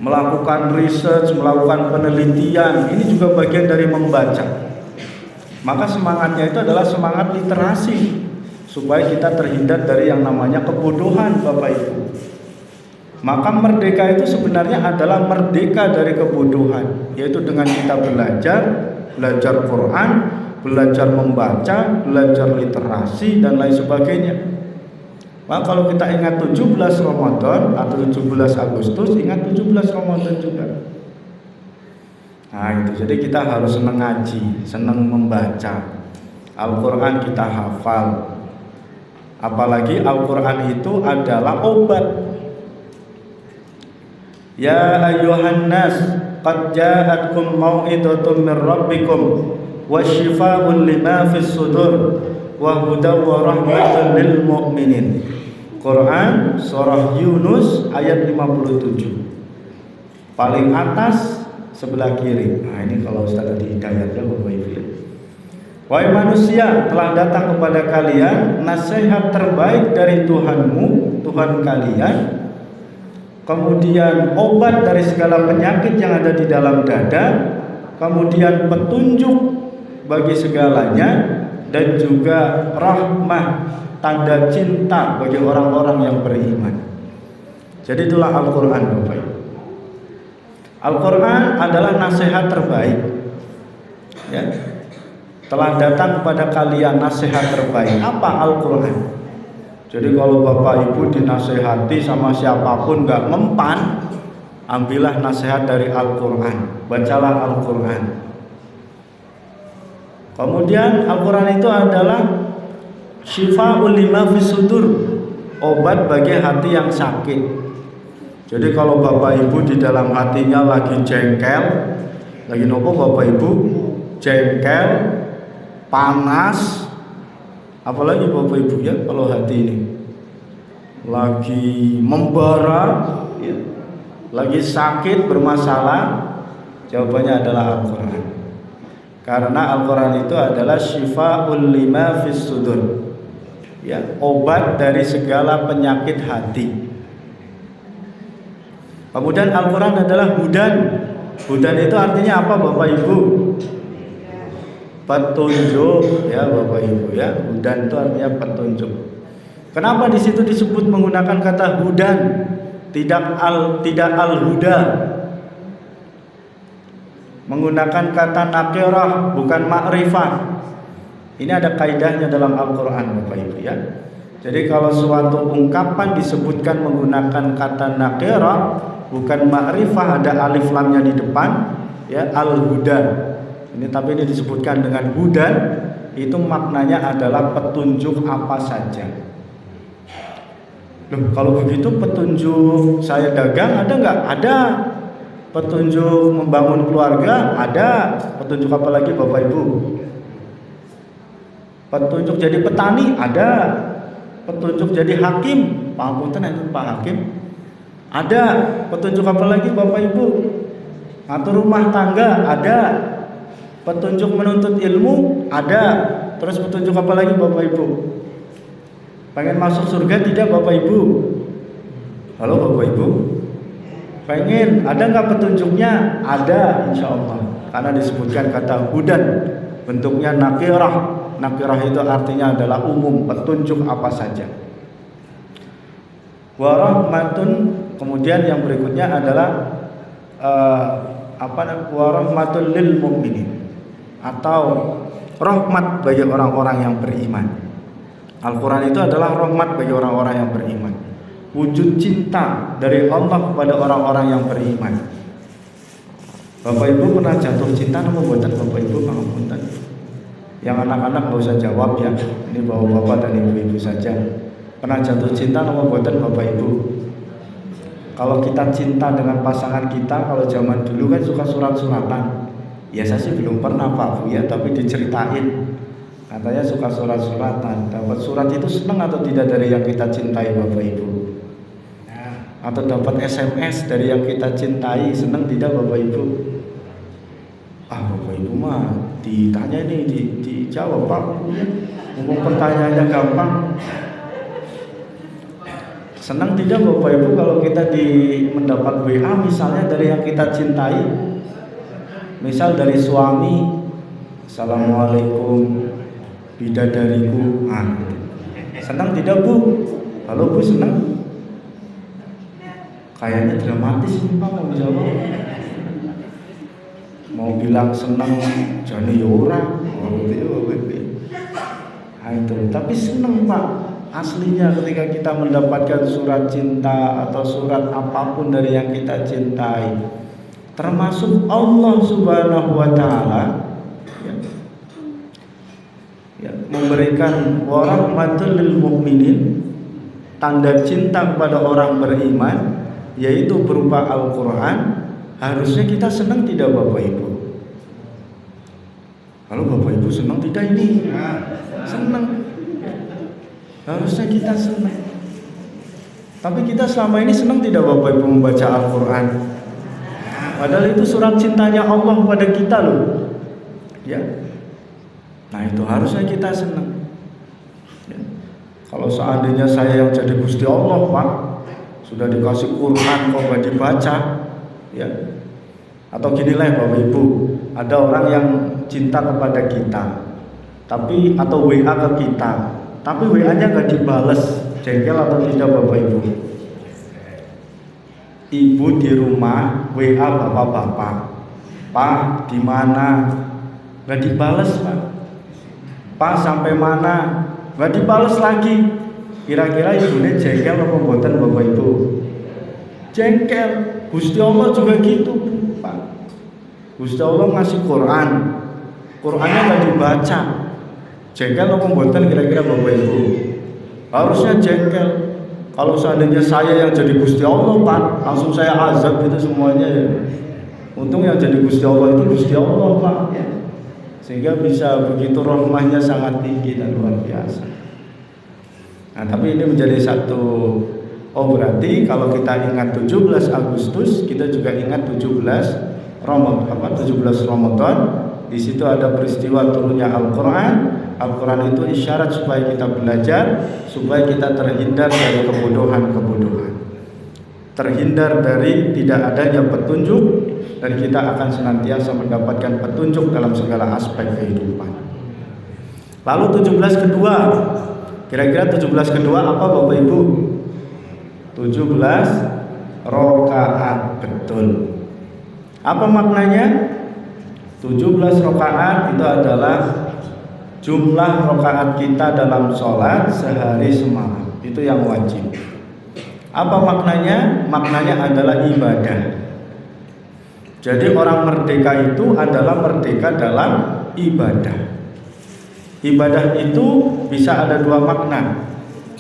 Melakukan research, melakukan penelitian, ini juga bagian dari membaca. Maka semangatnya itu adalah semangat literasi, supaya kita terhindar dari yang namanya kebodohan Bapak Ibu. Maka merdeka itu sebenarnya adalah merdeka dari kebodohan, yaitu dengan kita belajar Quran, belajar membaca, belajar literasi dan lain sebagainya. Maka kalau kita ingat 17 Ramadan atau 17 Agustus, ingat 17 Ramadan juga. Nah itu, jadi kita harus senang ngaji, senang membaca Al-Quran, kita hafal. Apalagi Al-Quran itu adalah obat. Ya ayyuhan nas, qad ja'atkum mau'idhatun min rabbikum wasyifaa'un lima fis sudur wa hudaw wa rahmatun lil mu'minin. Quran surah Yunus ayat 57. Paling atas sebelah kiri. Nah, ini kalau Ustaz tadi hidayatnya Bapak Ibu. Wahai manusia, telah datang kepada kalian nasihat terbaik dari Tuhanmu, Tuhan kalian. Kemudian obat dari segala penyakit yang ada di dalam dada, kemudian petunjuk bagi segalanya, dan juga rahmah, tanda cinta bagi orang-orang yang beriman. Jadi itulah Al-Quran Bapak Ibu. Al-Quran adalah nasihat terbaik ya. telah datang kepada kalian nasihat terbaik. Apa? Al-Quran. Jadi kalau bapak ibu dinasehati sama siapapun gak mempan, ambillah nasihat dari Al-Quran, bacalah Al-Quran. Kemudian Al-Quran itu adalah syifa'ul lima fis sudur, obat bagi hati yang sakit. Jadi kalau bapak ibu di dalam hatinya lagi jengkel, lagi nopo bapak ibu, jengkel, panas, apalagi bapak ibu ya, kalau hati ini lagi membara ya, lagi sakit, bermasalah, jawabannya adalah Al-Quran. Karena Al-Quran itu adalah syifa'ul lima fis sudur, ya, obat dari segala penyakit hati. Kemudian Al-Quran adalah hudan. Hudan itu artinya apa bapak ibu? Petunjuk, ya bapak ibu ya. Hudan itu artinya petunjuk. Kenapa di situ disebut menggunakan kata hudan, tidak al-huda? Menggunakan kata nakirah, bukan ma'rifah. Ini ada kaidahnya dalam Al-Quran bapak ibu ya. Jadi kalau suatu ungkapan disebutkan menggunakan kata nakirah, bukan ma'rifah, ada alif lamnya di depan, ya, al-huda. Ini tapi ini disebutkan dengan hudan, itu maknanya adalah petunjuk apa saja. Loh, kalau begitu petunjuk saya dagang ada nggak? Ada. Petunjuk membangun keluarga ada. Petunjuk apa lagi bapak ibu? Petunjuk jadi petani ada. Petunjuk jadi hakim, Pak Punten itu Pak Hakim. Ada. Petunjuk apa lagi bapak ibu? Atur rumah tangga ada. Petunjuk menuntut ilmu ada. Terus petunjuk apa lagi bapak ibu? Pengen masuk surga tidak bapak ibu? Halo bapak ibu? Pengen, ada nggak petunjuknya? Ada, insya Allah. Karena disebutkan kata hudan, bentuknya nakirah. Nakirah itu artinya adalah umum, petunjuk apa saja. Warahmatun, kemudian yang berikutnya adalah warahmatul lil mu'minin, atau rahmat bagi orang-orang yang beriman. Al-Quran itu adalah rahmat bagi orang-orang yang beriman. Wujud cinta dari Allah kepada orang-orang yang beriman. Bapak ibu pernah jatuh cinta nama buatan bapak ibu pangapunten? Yang anak-anak nggak usah jawab ya. Ini bawa bapak dan ibu-ibu saja. Pernah jatuh cinta nama buatan bapak ibu? Kalau kita cinta dengan pasangan kita, kalau zaman dulu kan suka surat-suratan. Ya saya sih belum pernah Pak Bu ya, tapi diceritain. Katanya suka surat-suratan. Dapat surat itu senang atau tidak dari yang kita cintai bapak ibu? Atau dapat SMS dari yang kita cintai, senang tidak bapak ibu? Bapak ibu mah ditanya ini dijawab Pak. Umum pertanyaannya gampang. Senang tidak bapak ibu kalau kita mendapat WA misalnya dari yang kita cintai? Misal dari suami, Assalamualaikum bidadariku. Senang tidak bu? Halo bu, senang? Kayaknya dramatis nih Pak mau jawab. Mau bilang senang jadi orang, itu. Tapi senang Pak. Aslinya ketika kita mendapatkan surat cinta atau surat apapun dari yang kita cintai, termasuk Allah Subhanahu wa Ta'ala, memberikan warahmatul lil mu'minin, tanda cinta kepada orang beriman, yaitu berupa Al-Quran. Harusnya kita senang tidak bapak ibu? Kalau bapak ibu senang tidak ini? Senang. Harusnya kita senang. Tapi kita selama ini senang tidak bapak ibu membaca Al-Quran? Padahal itu surat cintanya Allah kepada kita loh. Ya. Nah itu harusnya kita senang. Ya. Kalau seandainya saya yang jadi Gusti Allah Pak, sudah dikasih Quran kok gak dibaca, ya. Atau ginilah bapak ibu, ada orang yang cinta kepada kita, tapi atau WA ke kita, tapi WA-nya gak dibales, jengkel atau tidak bapak ibu? Ibu di rumah WA bapak-bapak, Pak di mana? Gak dibales Pak. Pak sampai mana? Nggak dibales lagi. Kira-kira ibunya jengkel apa mboten Bapak Ibu? Jengkel. Gusti Allah juga gitu, Pak. Gusti Allah ngasih Quran. Qurannya nggak dibaca. Jengkel apa mboten kira-kira Bapak Ibu? Harusnya jengkel. Kalau seandainya saya yang jadi Gusti Allah, Pak, langsung saya azab gitu semuanya ya. Untung yang jadi Gusti Allah itu Gusti Allah, Pak, ya. Sehingga bisa begitu rahmahnya sangat tinggi dan luar biasa. Nah, tapi ini menjadi satu, berarti kalau kita ingat 17 Agustus, kita juga ingat 17 Ramadan. Di situ ada peristiwa turunnya Al-Qur'an. Al-Quran itu isyarat supaya kita belajar, supaya kita terhindar dari kebodohan-kebodohan, terhindar dari tidak adanya petunjuk, dan kita akan senantiasa mendapatkan petunjuk dalam segala aspek kehidupan. Lalu 17 kedua, kira-kira 17 kedua apa Bapak Ibu? 17 rakaat, betul. Apa maknanya? 17 rakaat itu adalah jumlah rakaat kita dalam sholat sehari semalam, itu yang wajib. Apa maknanya? Maknanya adalah ibadah. Jadi orang merdeka itu adalah merdeka dalam ibadah. Ibadah itu bisa ada dua makna.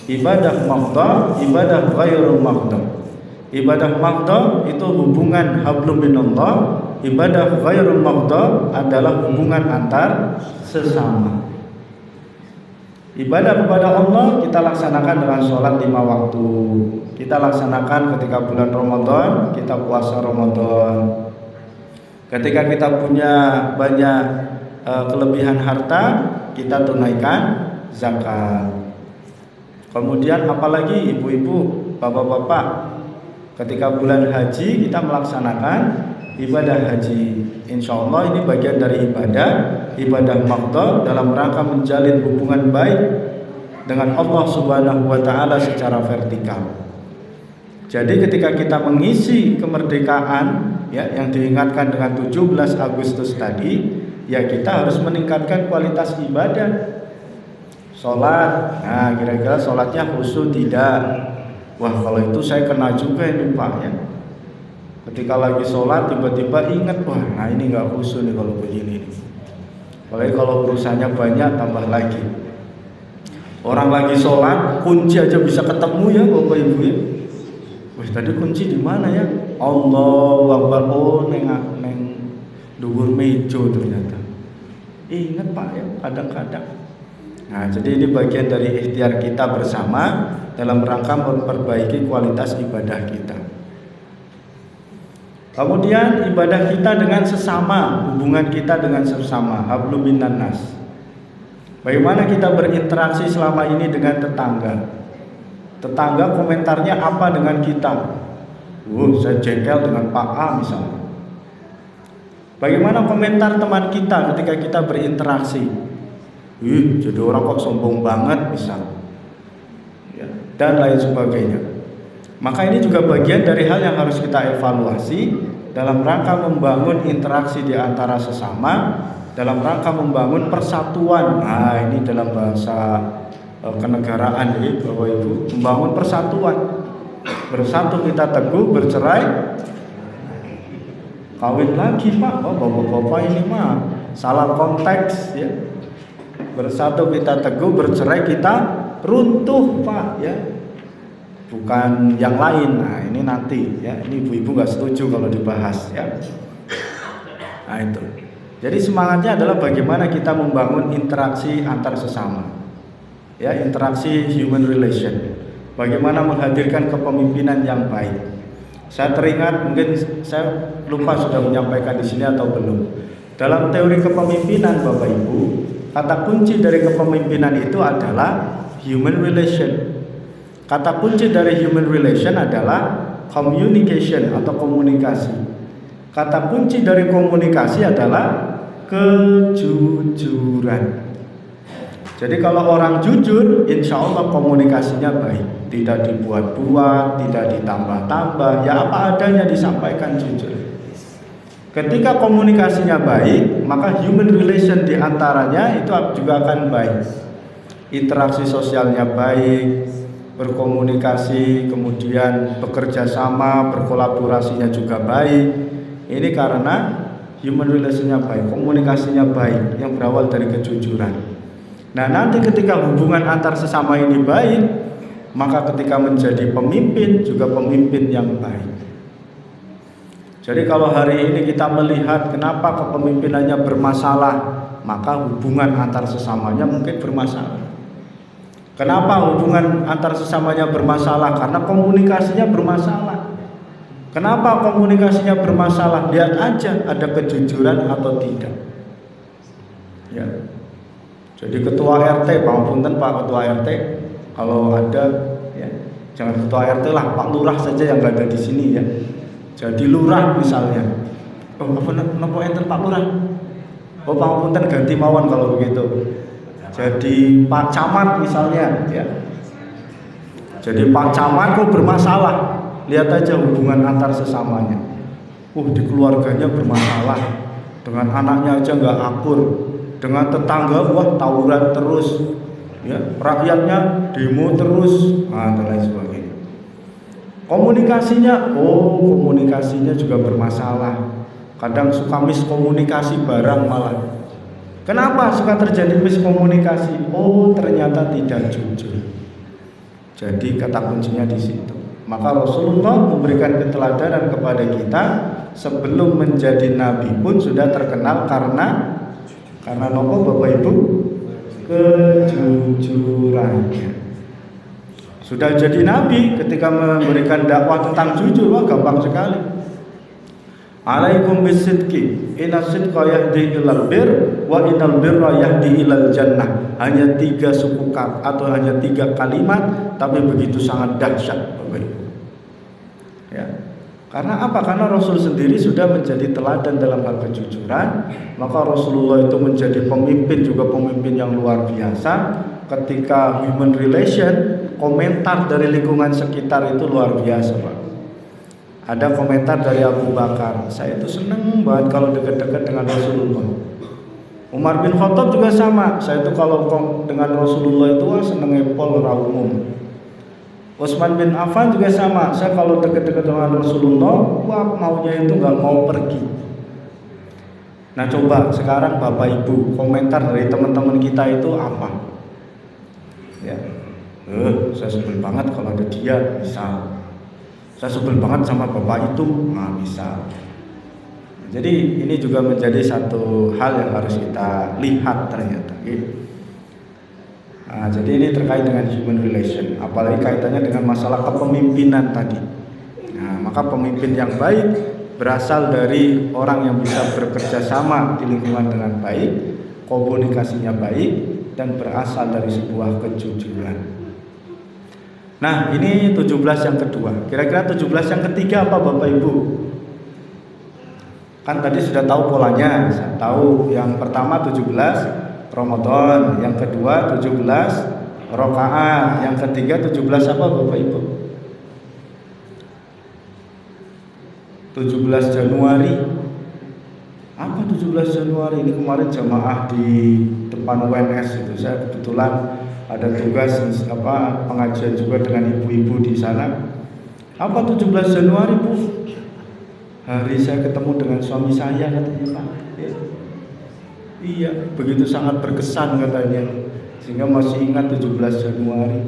Ibadah maqdha, ibadah ghairul maqdha. Ibadah maqdha itu hubungan hablum minallah. Ibadah ghairul maqdha adalah hubungan antar sesama. Ibadah kepada Allah kita laksanakan dengan sholat 5 waktu. Kita laksanakan ketika bulan Ramadan, kita puasa Ramadan. Ketika kita punya banyak kelebihan harta, kita tunaikan zakat. Kemudian apalagi ibu-ibu, bapak-bapak, ketika bulan haji kita melaksanakan ibadah haji. Insya Allah ini bagian dari ibadah maqdha dalam rangka menjalin hubungan baik dengan Allah Subhanahu wa taala secara vertikal. Jadi ketika kita mengisi kemerdekaan ya yang diingatkan dengan 17 Agustus tadi, ya kita harus meningkatkan kualitas ibadah. Salat, nah kira-kira salatnya khusyuk tidak? Wah, kalau itu saya kena juga ini Pak ya. Ketika lagi sholat tiba-tiba ingat, wah nah ini nggak khusyuk nih kalau begini nih. Apalagi kalau urusannya banyak tambah lagi. Orang lagi sholat kunci aja bisa ketemu ya Bapak Ibu ya. Wah tadi kunci di mana ya? Allahu Akbar, oh neng dhuwur meja ternyata. Ingat Pak ya kadang-kadang. Nah jadi ini bagian dari ikhtiar kita bersama dalam rangka memperbaiki kualitas ibadah kita. Kemudian ibadah kita dengan sesama, hubungan kita dengan sesama, hablum minan nas. Bagaimana kita berinteraksi selama ini dengan tetangga? Tetangga komentarnya apa dengan kita? Saya jengkel dengan Pak A misalnya. Bagaimana komentar teman kita ketika kita berinteraksi? Jadi orang kok sombong banget misalnya. Ya, dan lain sebagainya. Maka ini juga bagian dari hal yang harus kita evaluasi dalam rangka membangun interaksi di antara sesama, dalam rangka membangun persatuan. Nah, ini dalam bahasa kenegaraan ini Bapak Ibu, membangun persatuan. Bersatu kita teguh, bercerai kawin lagi Pak. Oh, Bapak-bapak ini mah salah konteks ya. Bersatu kita teguh, bercerai kita runtuh Pak ya. Bukan yang lain. Nah ini nanti ya, ini ibu-ibu nggak setuju kalau dibahas ya. Nah itu. Jadi semangatnya adalah bagaimana kita membangun interaksi antar sesama, ya interaksi human relation. Bagaimana menghadirkan kepemimpinan yang baik. Saya teringat, mungkin saya lupa sudah menyampaikan di sini atau belum. Dalam teori kepemimpinan Bapak Ibu, kata kunci dari kepemimpinan itu adalah human relation. Kata kunci dari human relation adalah communication atau komunikasi. Kata kunci dari komunikasi adalah kejujuran. Jadi kalau orang jujur, insya Allah komunikasinya baik. Tidak dibuat-buat, tidak ditambah-tambah, ya apa adanya disampaikan jujur. Ketika komunikasinya baik, maka human relation di antaranya itu juga akan baik. Interaksi sosialnya baik, berkomunikasi, kemudian bekerja sama, berkolaborasinya juga baik. Ini karena human relationnya baik, komunikasinya baik, yang berawal dari kejujuran. Nah, nanti ketika hubungan antar sesama ini baik, maka ketika menjadi pemimpin juga pemimpin yang baik. Jadi kalau hari ini kita melihat kenapa kepemimpinannya bermasalah, maka hubungan antar sesamanya mungkin bermasalah. Kenapa hubungan antar sesamanya bermasalah? Karena komunikasinya bermasalah. Kenapa komunikasinya bermasalah? Lihat aja ada kejujuran atau tidak. Ya. Jadi ketua RT, pangapunten Pak Ketua RT, kalau ada, ya, jangan ketua RT lah, Pak Lurah saja yang nggak ada di sini ya. Jadi lurah misalnya. Oh, apa nopo enten Pak Lurah? Oh, pangapunten ganti mawon kalau begitu. Jadi Pak Camat misalnya, ya. Jadi Pak Camat kok bermasalah. Lihat aja hubungan antar sesamanya. Di keluarganya bermasalah. Dengan anaknya aja nggak akur. Dengan tetangga tawuran terus. Ya, rakyatnya demo terus. Dan lain sebagainya. Komunikasinya juga bermasalah. Kadang suka miskomunikasi barang malah. Kenapa suka terjadi miskomunikasi? Ternyata tidak jujur. Jadi kata kuncinya di situ. Maka Rasulullah memberikan keteladanan kepada kita sebelum menjadi nabi pun sudah terkenal karena nopo Bapak Ibu kejujurannya. Sudah jadi nabi ketika memberikan dakwah tentang jujur, gampang sekali. Alaikum bisidqi, inna sidqa yahdi ilal bir, wa innal birra yahdi ilal jannah. Hanya 3 suku kata atau hanya 3 kalimat, tapi begitu sangat dahsyat, Bapak Ibu. Ya. Karena apa? Karena Rasul sendiri sudah menjadi teladan dalam hal kejujuran. Maka Rasulullah itu menjadi pemimpin, juga pemimpin yang luar biasa. Ketika human relation, komentar dari lingkungan sekitar itu luar biasa, Pak. Ada komentar dari Abu Bakar, saya itu seneng banget kalau dekat-dekat dengan Rasulullah. Umar bin Khattab juga sama, saya itu kalau dengan Rasulullah itu seneng ngepol ora umum. Utsman bin Affan juga sama, saya kalau dekat-dekat dengan Rasulullah, maunya itu nggak mau pergi. Nah coba sekarang Bapak Ibu, komentar dari teman-teman kita itu apa? Ya, saya sebel banget kalau ada dia, misal. Saya sebel banget sama bapak itu, misal. Jadi ini juga menjadi satu hal yang harus kita lihat ternyata. Jadi ini terkait dengan human relation, apalagi kaitannya dengan masalah kepemimpinan tadi. Maka pemimpin yang baik berasal dari orang yang bisa bekerja sama di lingkungan dengan baik, komunikasinya baik, dan berasal dari sebuah kejujuran. Nah, ini 17 yang kedua. Kira-kira 17 yang ketiga apa Bapak Ibu? Kan tadi sudah tahu polanya. Saya tahu yang pertama 17 Ramadan, yang kedua 17 rakaat, yang ketiga 17 apa Bapak Ibu? 17 Januari. Apa 17 Januari? Ini kemarin jamaah di depan UNS itu. Saya kebetulan ada tugas pengajian juga dengan ibu-ibu di sana. Apa 17 Januari, Bu? Hari saya ketemu dengan suami saya, katanya, Pak. Iya, begitu sangat berkesan katanya. Sehingga masih ingat 17 Januari.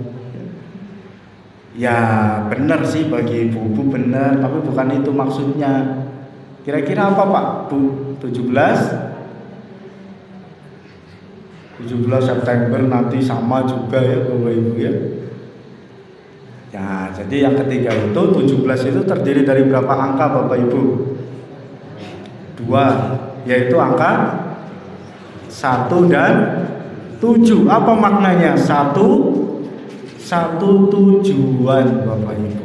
Ya, benar sih bagi ibu-ibu benar, tapi bukan itu maksudnya. Kira-kira apa, Pak? Bu, 17 September nanti sama juga ya Bapak Ibu ya. Ya, jadi yang ketiga itu 17 itu terdiri dari berapa angka Bapak Ibu? 2, yaitu angka 1 dan 7. Apa maknanya? Satu tujuan Bapak Ibu.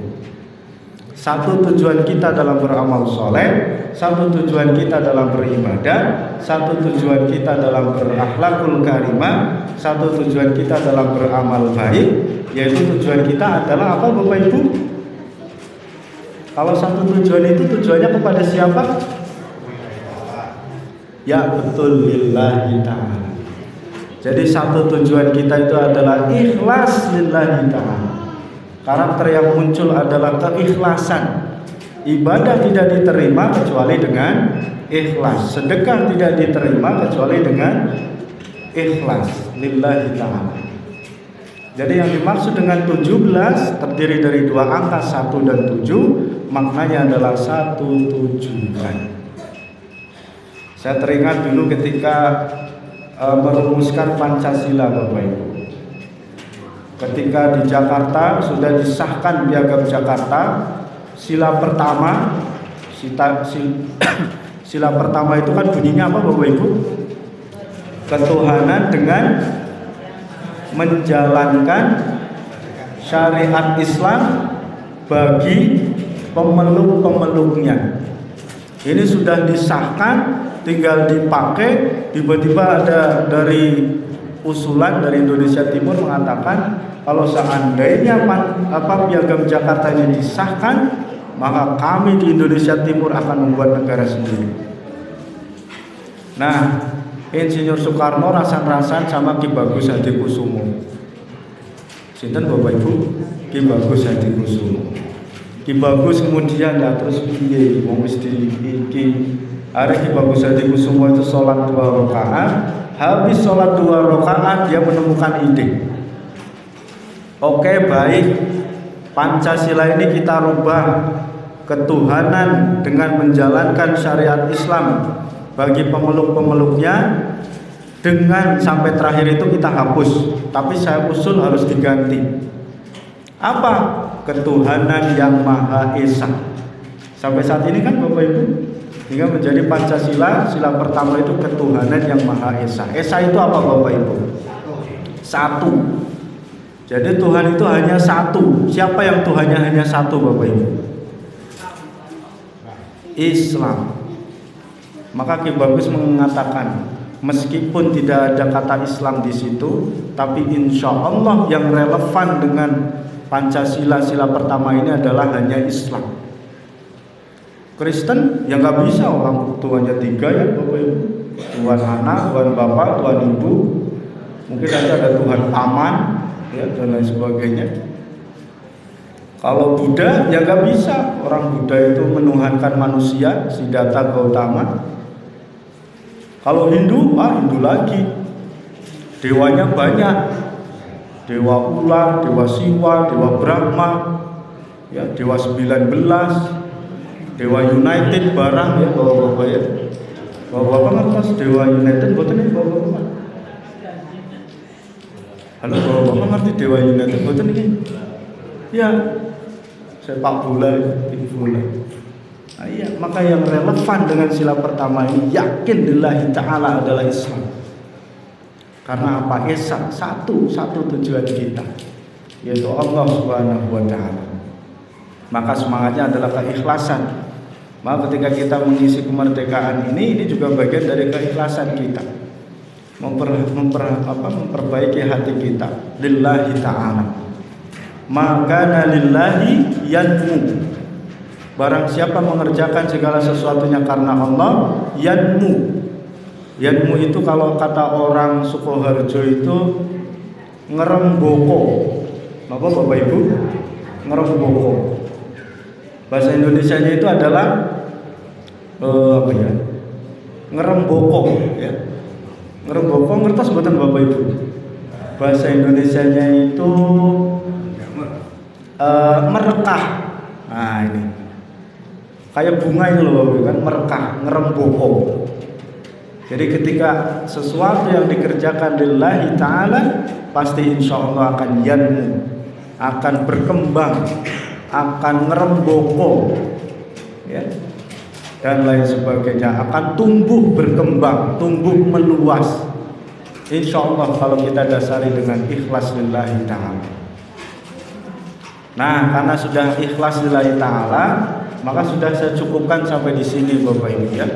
Satu tujuan kita dalam beramal soleh, satu tujuan kita dalam beribadah, satu tujuan kita dalam berakhlakul karimah, satu tujuan kita dalam beramal baik, yaitu tujuan kita adalah apa Bapak Ibu? Kalau satu tujuan itu tujuannya kepada siapa? Ya betul, lillahi ta'ala. Jadi satu tujuan kita itu adalah ikhlas lillahi ta'ala. Karakter yang muncul adalah keikhlasan. Ibadah tidak diterima kecuali dengan ikhlas. Sedekah tidak diterima kecuali dengan ikhlas lillahi ta'ala. Jadi yang dimaksud dengan 17 terdiri dari dua angka 1 dan 7. Maknanya adalah satu tujuan. Saya teringat dulu ketika merumuskan Pancasila, Bapak Ibu. Ketika di Jakarta sudah disahkan Piagam Jakarta, sila pertama sila pertama itu kan bunyinya apa, Bapak Ibu? Ketuhanan dengan menjalankan syariat Islam bagi pemeluk-pemeluknya. Ini sudah disahkan, tinggal dipakai. Tiba-tiba ada dari usulan dari Indonesia Timur mengatakan kalau seandainya Piagam Jakarta ini disahkan, maka kami di Indonesia Timur akan membuat negara sendiri. Nah, Insinyur Soekarno rasan-rasan sama Ki Bagus Hadikusumo. Sinten Bapak Ibu? Ki Bagus Hadikusumo. Ki Bagus kemudian lah terus piye wong wis iki arek Ki Bagus Hadikusumo itu sholat 2 rakaat. Habis sholat 2 rakaat dia menemukan ide. Oke, baik, Pancasila ini kita rubah ketuhanan dengan menjalankan syariat Islam bagi pemeluk-pemeluknya, dengan sampai terakhir itu kita hapus. Tapi saya usul harus diganti. Apa? Ketuhanan yang Maha Esa. Sampai saat ini kan Bapak Ibu, hingga menjadi Pancasila, sila pertama itu ketuhanan yang Maha Esa. Esa itu apa Bapak Ibu? Satu. Jadi Tuhan itu hanya satu. Siapa yang Tuhannya hanya satu Bapak Ibu? Islam. Maka Ki Bagus mengatakan, meskipun tidak ada kata Islam di situ, tapi insya Allah yang relevan dengan Pancasila sila pertama ini adalah hanya Islam. Kristen yang nggak bisa, orang Tuhannya 3 ya Bapak Ibu. Tuhan Anak, Tuhan Bapa, Tuhan Ibu. Mungkin nanti ada Tuhan Aman, ya, dan lain sebagainya. Kalau Buddha ya nggak bisa. Orang Buddha itu menuhankan manusia, Siddhartha Gautama. Kalau Hindu, Hindu lagi. Dewanya banyak. Dewa Ular, Dewa Siwa, Dewa Brahma, ya, Dewa 19, Dewa United barang ya Bapak-bapak ya. Bapak-bapak ngertos Dewa United boten iki Bapak-bapak. Halo Bapak-bapak ngerti Dewa United boten iki? Ya, sepak bola, tim bola. Nah, iya, maka yang relevan dengan sila pertama ini yakin lillahi ta'ala adalah Islam. Karena apa? Esa, satu tujuan kita, yaitu Allah Subhanahu wa ta'ala. Maka semangatnya adalah keikhlasan. Maka ketika kita mengisi kemerdekaan ini juga bagian dari keikhlasan kita. Memperbaiki hati kita lillahi ta'ala. Maka lillahi yanmu. Barang siapa mengerjakan segala sesuatunya karena Allah, yanmu. Yanmu itu kalau kata orang Sukoharjo itu ngeremboko. Apa Bapak Ibu? Ngeremboko. Bahasa Indonesianya itu adalah apa ya? Ngeremboko ya. Ngeremboko ngertos mboten Bapak Ibu? Bahasa Indonesianya itu merekah. Nah, ini. Kayak bunga itu loh Bapak Ibu kan, merekah, ngeremboko. Jadi ketika sesuatu yang dikerjakan lillahi ta'ala, pasti insya Allah akan yanmu, akan berkembang, akan ngeremboko ya, dan lain sebagainya, akan tumbuh berkembang, tumbuh meluas. Insya Allah kalau kita dasari dengan ikhlas lillahi ta'ala. Nah, karena sudah ikhlas lillahi ta'ala, maka sudah saya cukupkan sampai di sini Bapak Ibu ya.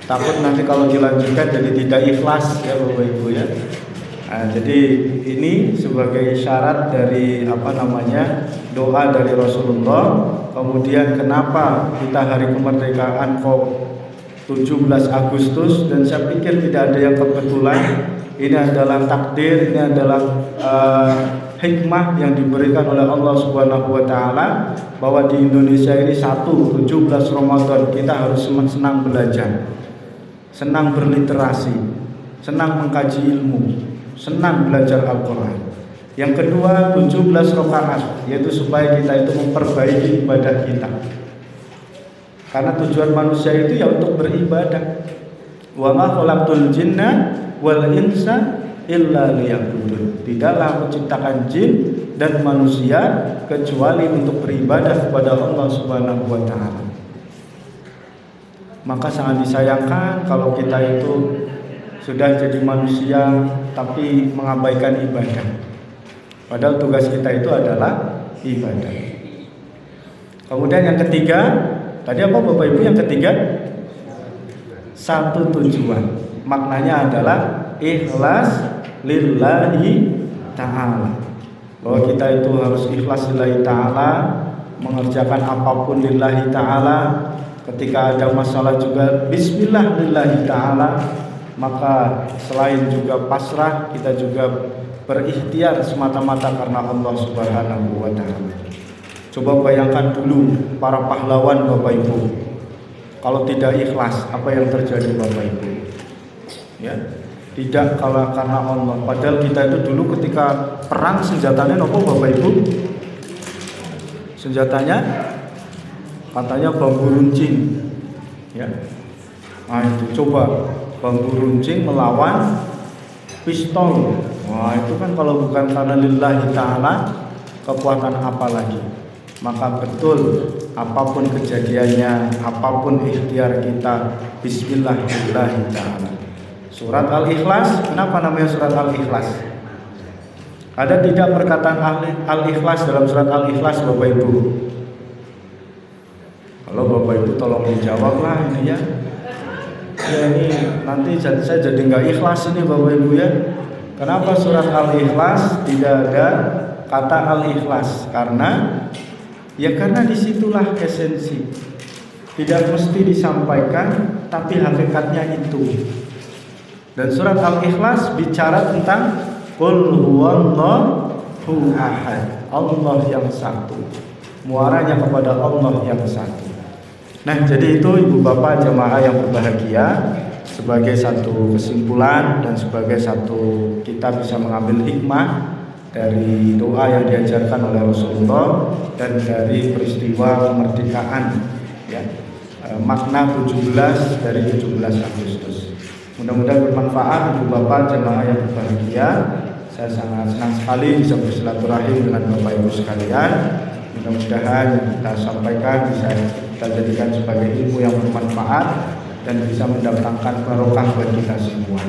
Takut nanti kalau dilanjutkan jadi tidak ikhlas ya Bapak Ibu ya. Nah, jadi ini sebagai syarat dari doa dari Rasulullah. Kemudian kenapa kita hari kemerdekaan kok 17 Agustus, dan saya pikir tidak ada yang kebetulan. Ini adalah takdir, ini adalah hikmah yang diberikan oleh Allah Subhanahu wa taala bahwa di Indonesia ini 17 Ramadan kita harus senang belajar, senang berliterasi, senang mengkaji ilmu, senang belajar Al-Qur'an. Yang kedua 17 rakaat, yaitu supaya kita itu memperbaiki ibadah kita. Karena tujuan manusia itu ya untuk beribadah. Wa ma khalaqtul jinna wal insa illa liya'budun. Tidaklah menciptakan jin dan manusia kecuali untuk beribadah kepada Allah Subhanahu wa taala. Maka sangat disayangkan kalau kita itu sudah jadi manusia tapi mengabaikan ibadah. Padahal tugas kita itu adalah ibadah. Kemudian yang ketiga, tadi apa Bapak Ibu yang ketiga? Satu tujuan. Maknanya adalah ikhlas lillahi ta'ala. Bahwa kita itu harus ikhlas lillahi ta'ala, mengerjakan apapun lillahi ta'ala. Ketika ada masalah juga bismillah lillahi ta'ala. Maka selain juga pasrah, kita juga berikhtiar semata-mata karena Allah Subhanahu wa ta'ala. Coba bayangkan dulu para pahlawan Bapak Ibu, kalau tidak ikhlas apa yang terjadi Bapak Ibu? Ya, tidak kalah karena Allah. Padahal kita itu dulu ketika perang senjatanya apa Bapak Ibu? Senjatanya katanya bambu runcing. Ya. Nah itu coba bambu runcing melawan pistol. Wah itu kan kalau bukan karena lillahi ta'ala, kekuatan apa lagi? Maka betul apapun kejadiannya, apapun ikhtiar kita, bismillahirrahmanirrahim ta'ala. Surat Al-Ikhlas, kenapa namanya surat Al-Ikhlas? Ada tidak perkataan Al-Ikhlas dalam surat Al-Ikhlas Bapak Ibu? Kalau Bapak Ibu tolong dijawab lah ini ya. Ya ini nanti saya jadi nggak ikhlas ini Bapak Ibu ya. Kenapa surat Al-Ikhlas tidak ada kata Al-Ikhlas? Karena disitulah esensi. Tidak mesti disampaikan, tapi hakikatnya itu. Dan surat Al-Ikhlas bicara tentang Qul huwallahu ahad, Allah yang satu. Muaranya kepada Allah yang satu. Nah, jadi itu Ibu Bapak jemaah yang berbahagia, sebagai satu kesimpulan dan sebagai satu kita bisa mengambil hikmah dari doa yang diajarkan oleh Rasulullah dan dari peristiwa kemerdekaan ya, makna 17 dari 17 Agustus. Mudah-mudahan bermanfaat Ibu Bapak jemaah yang berbahagia. Saya sangat senang sekali bisa bersilaturahim dengan Bapak Ibu sekalian. Mudah-mudahan yang kita sampaikan bisa kita jadikan sebagai ilmu yang bermanfaat dan bisa mendatangkan barokah bagi kita semua.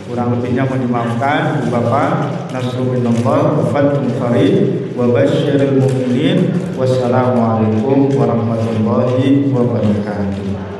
Kurang lebihnya mohon dimaafkan. Ibu Bapak, nasrul minallah wa fathun qarib wa basyiril mu'minin. Wassalamualaikum warahmatullahi wabarakatuh.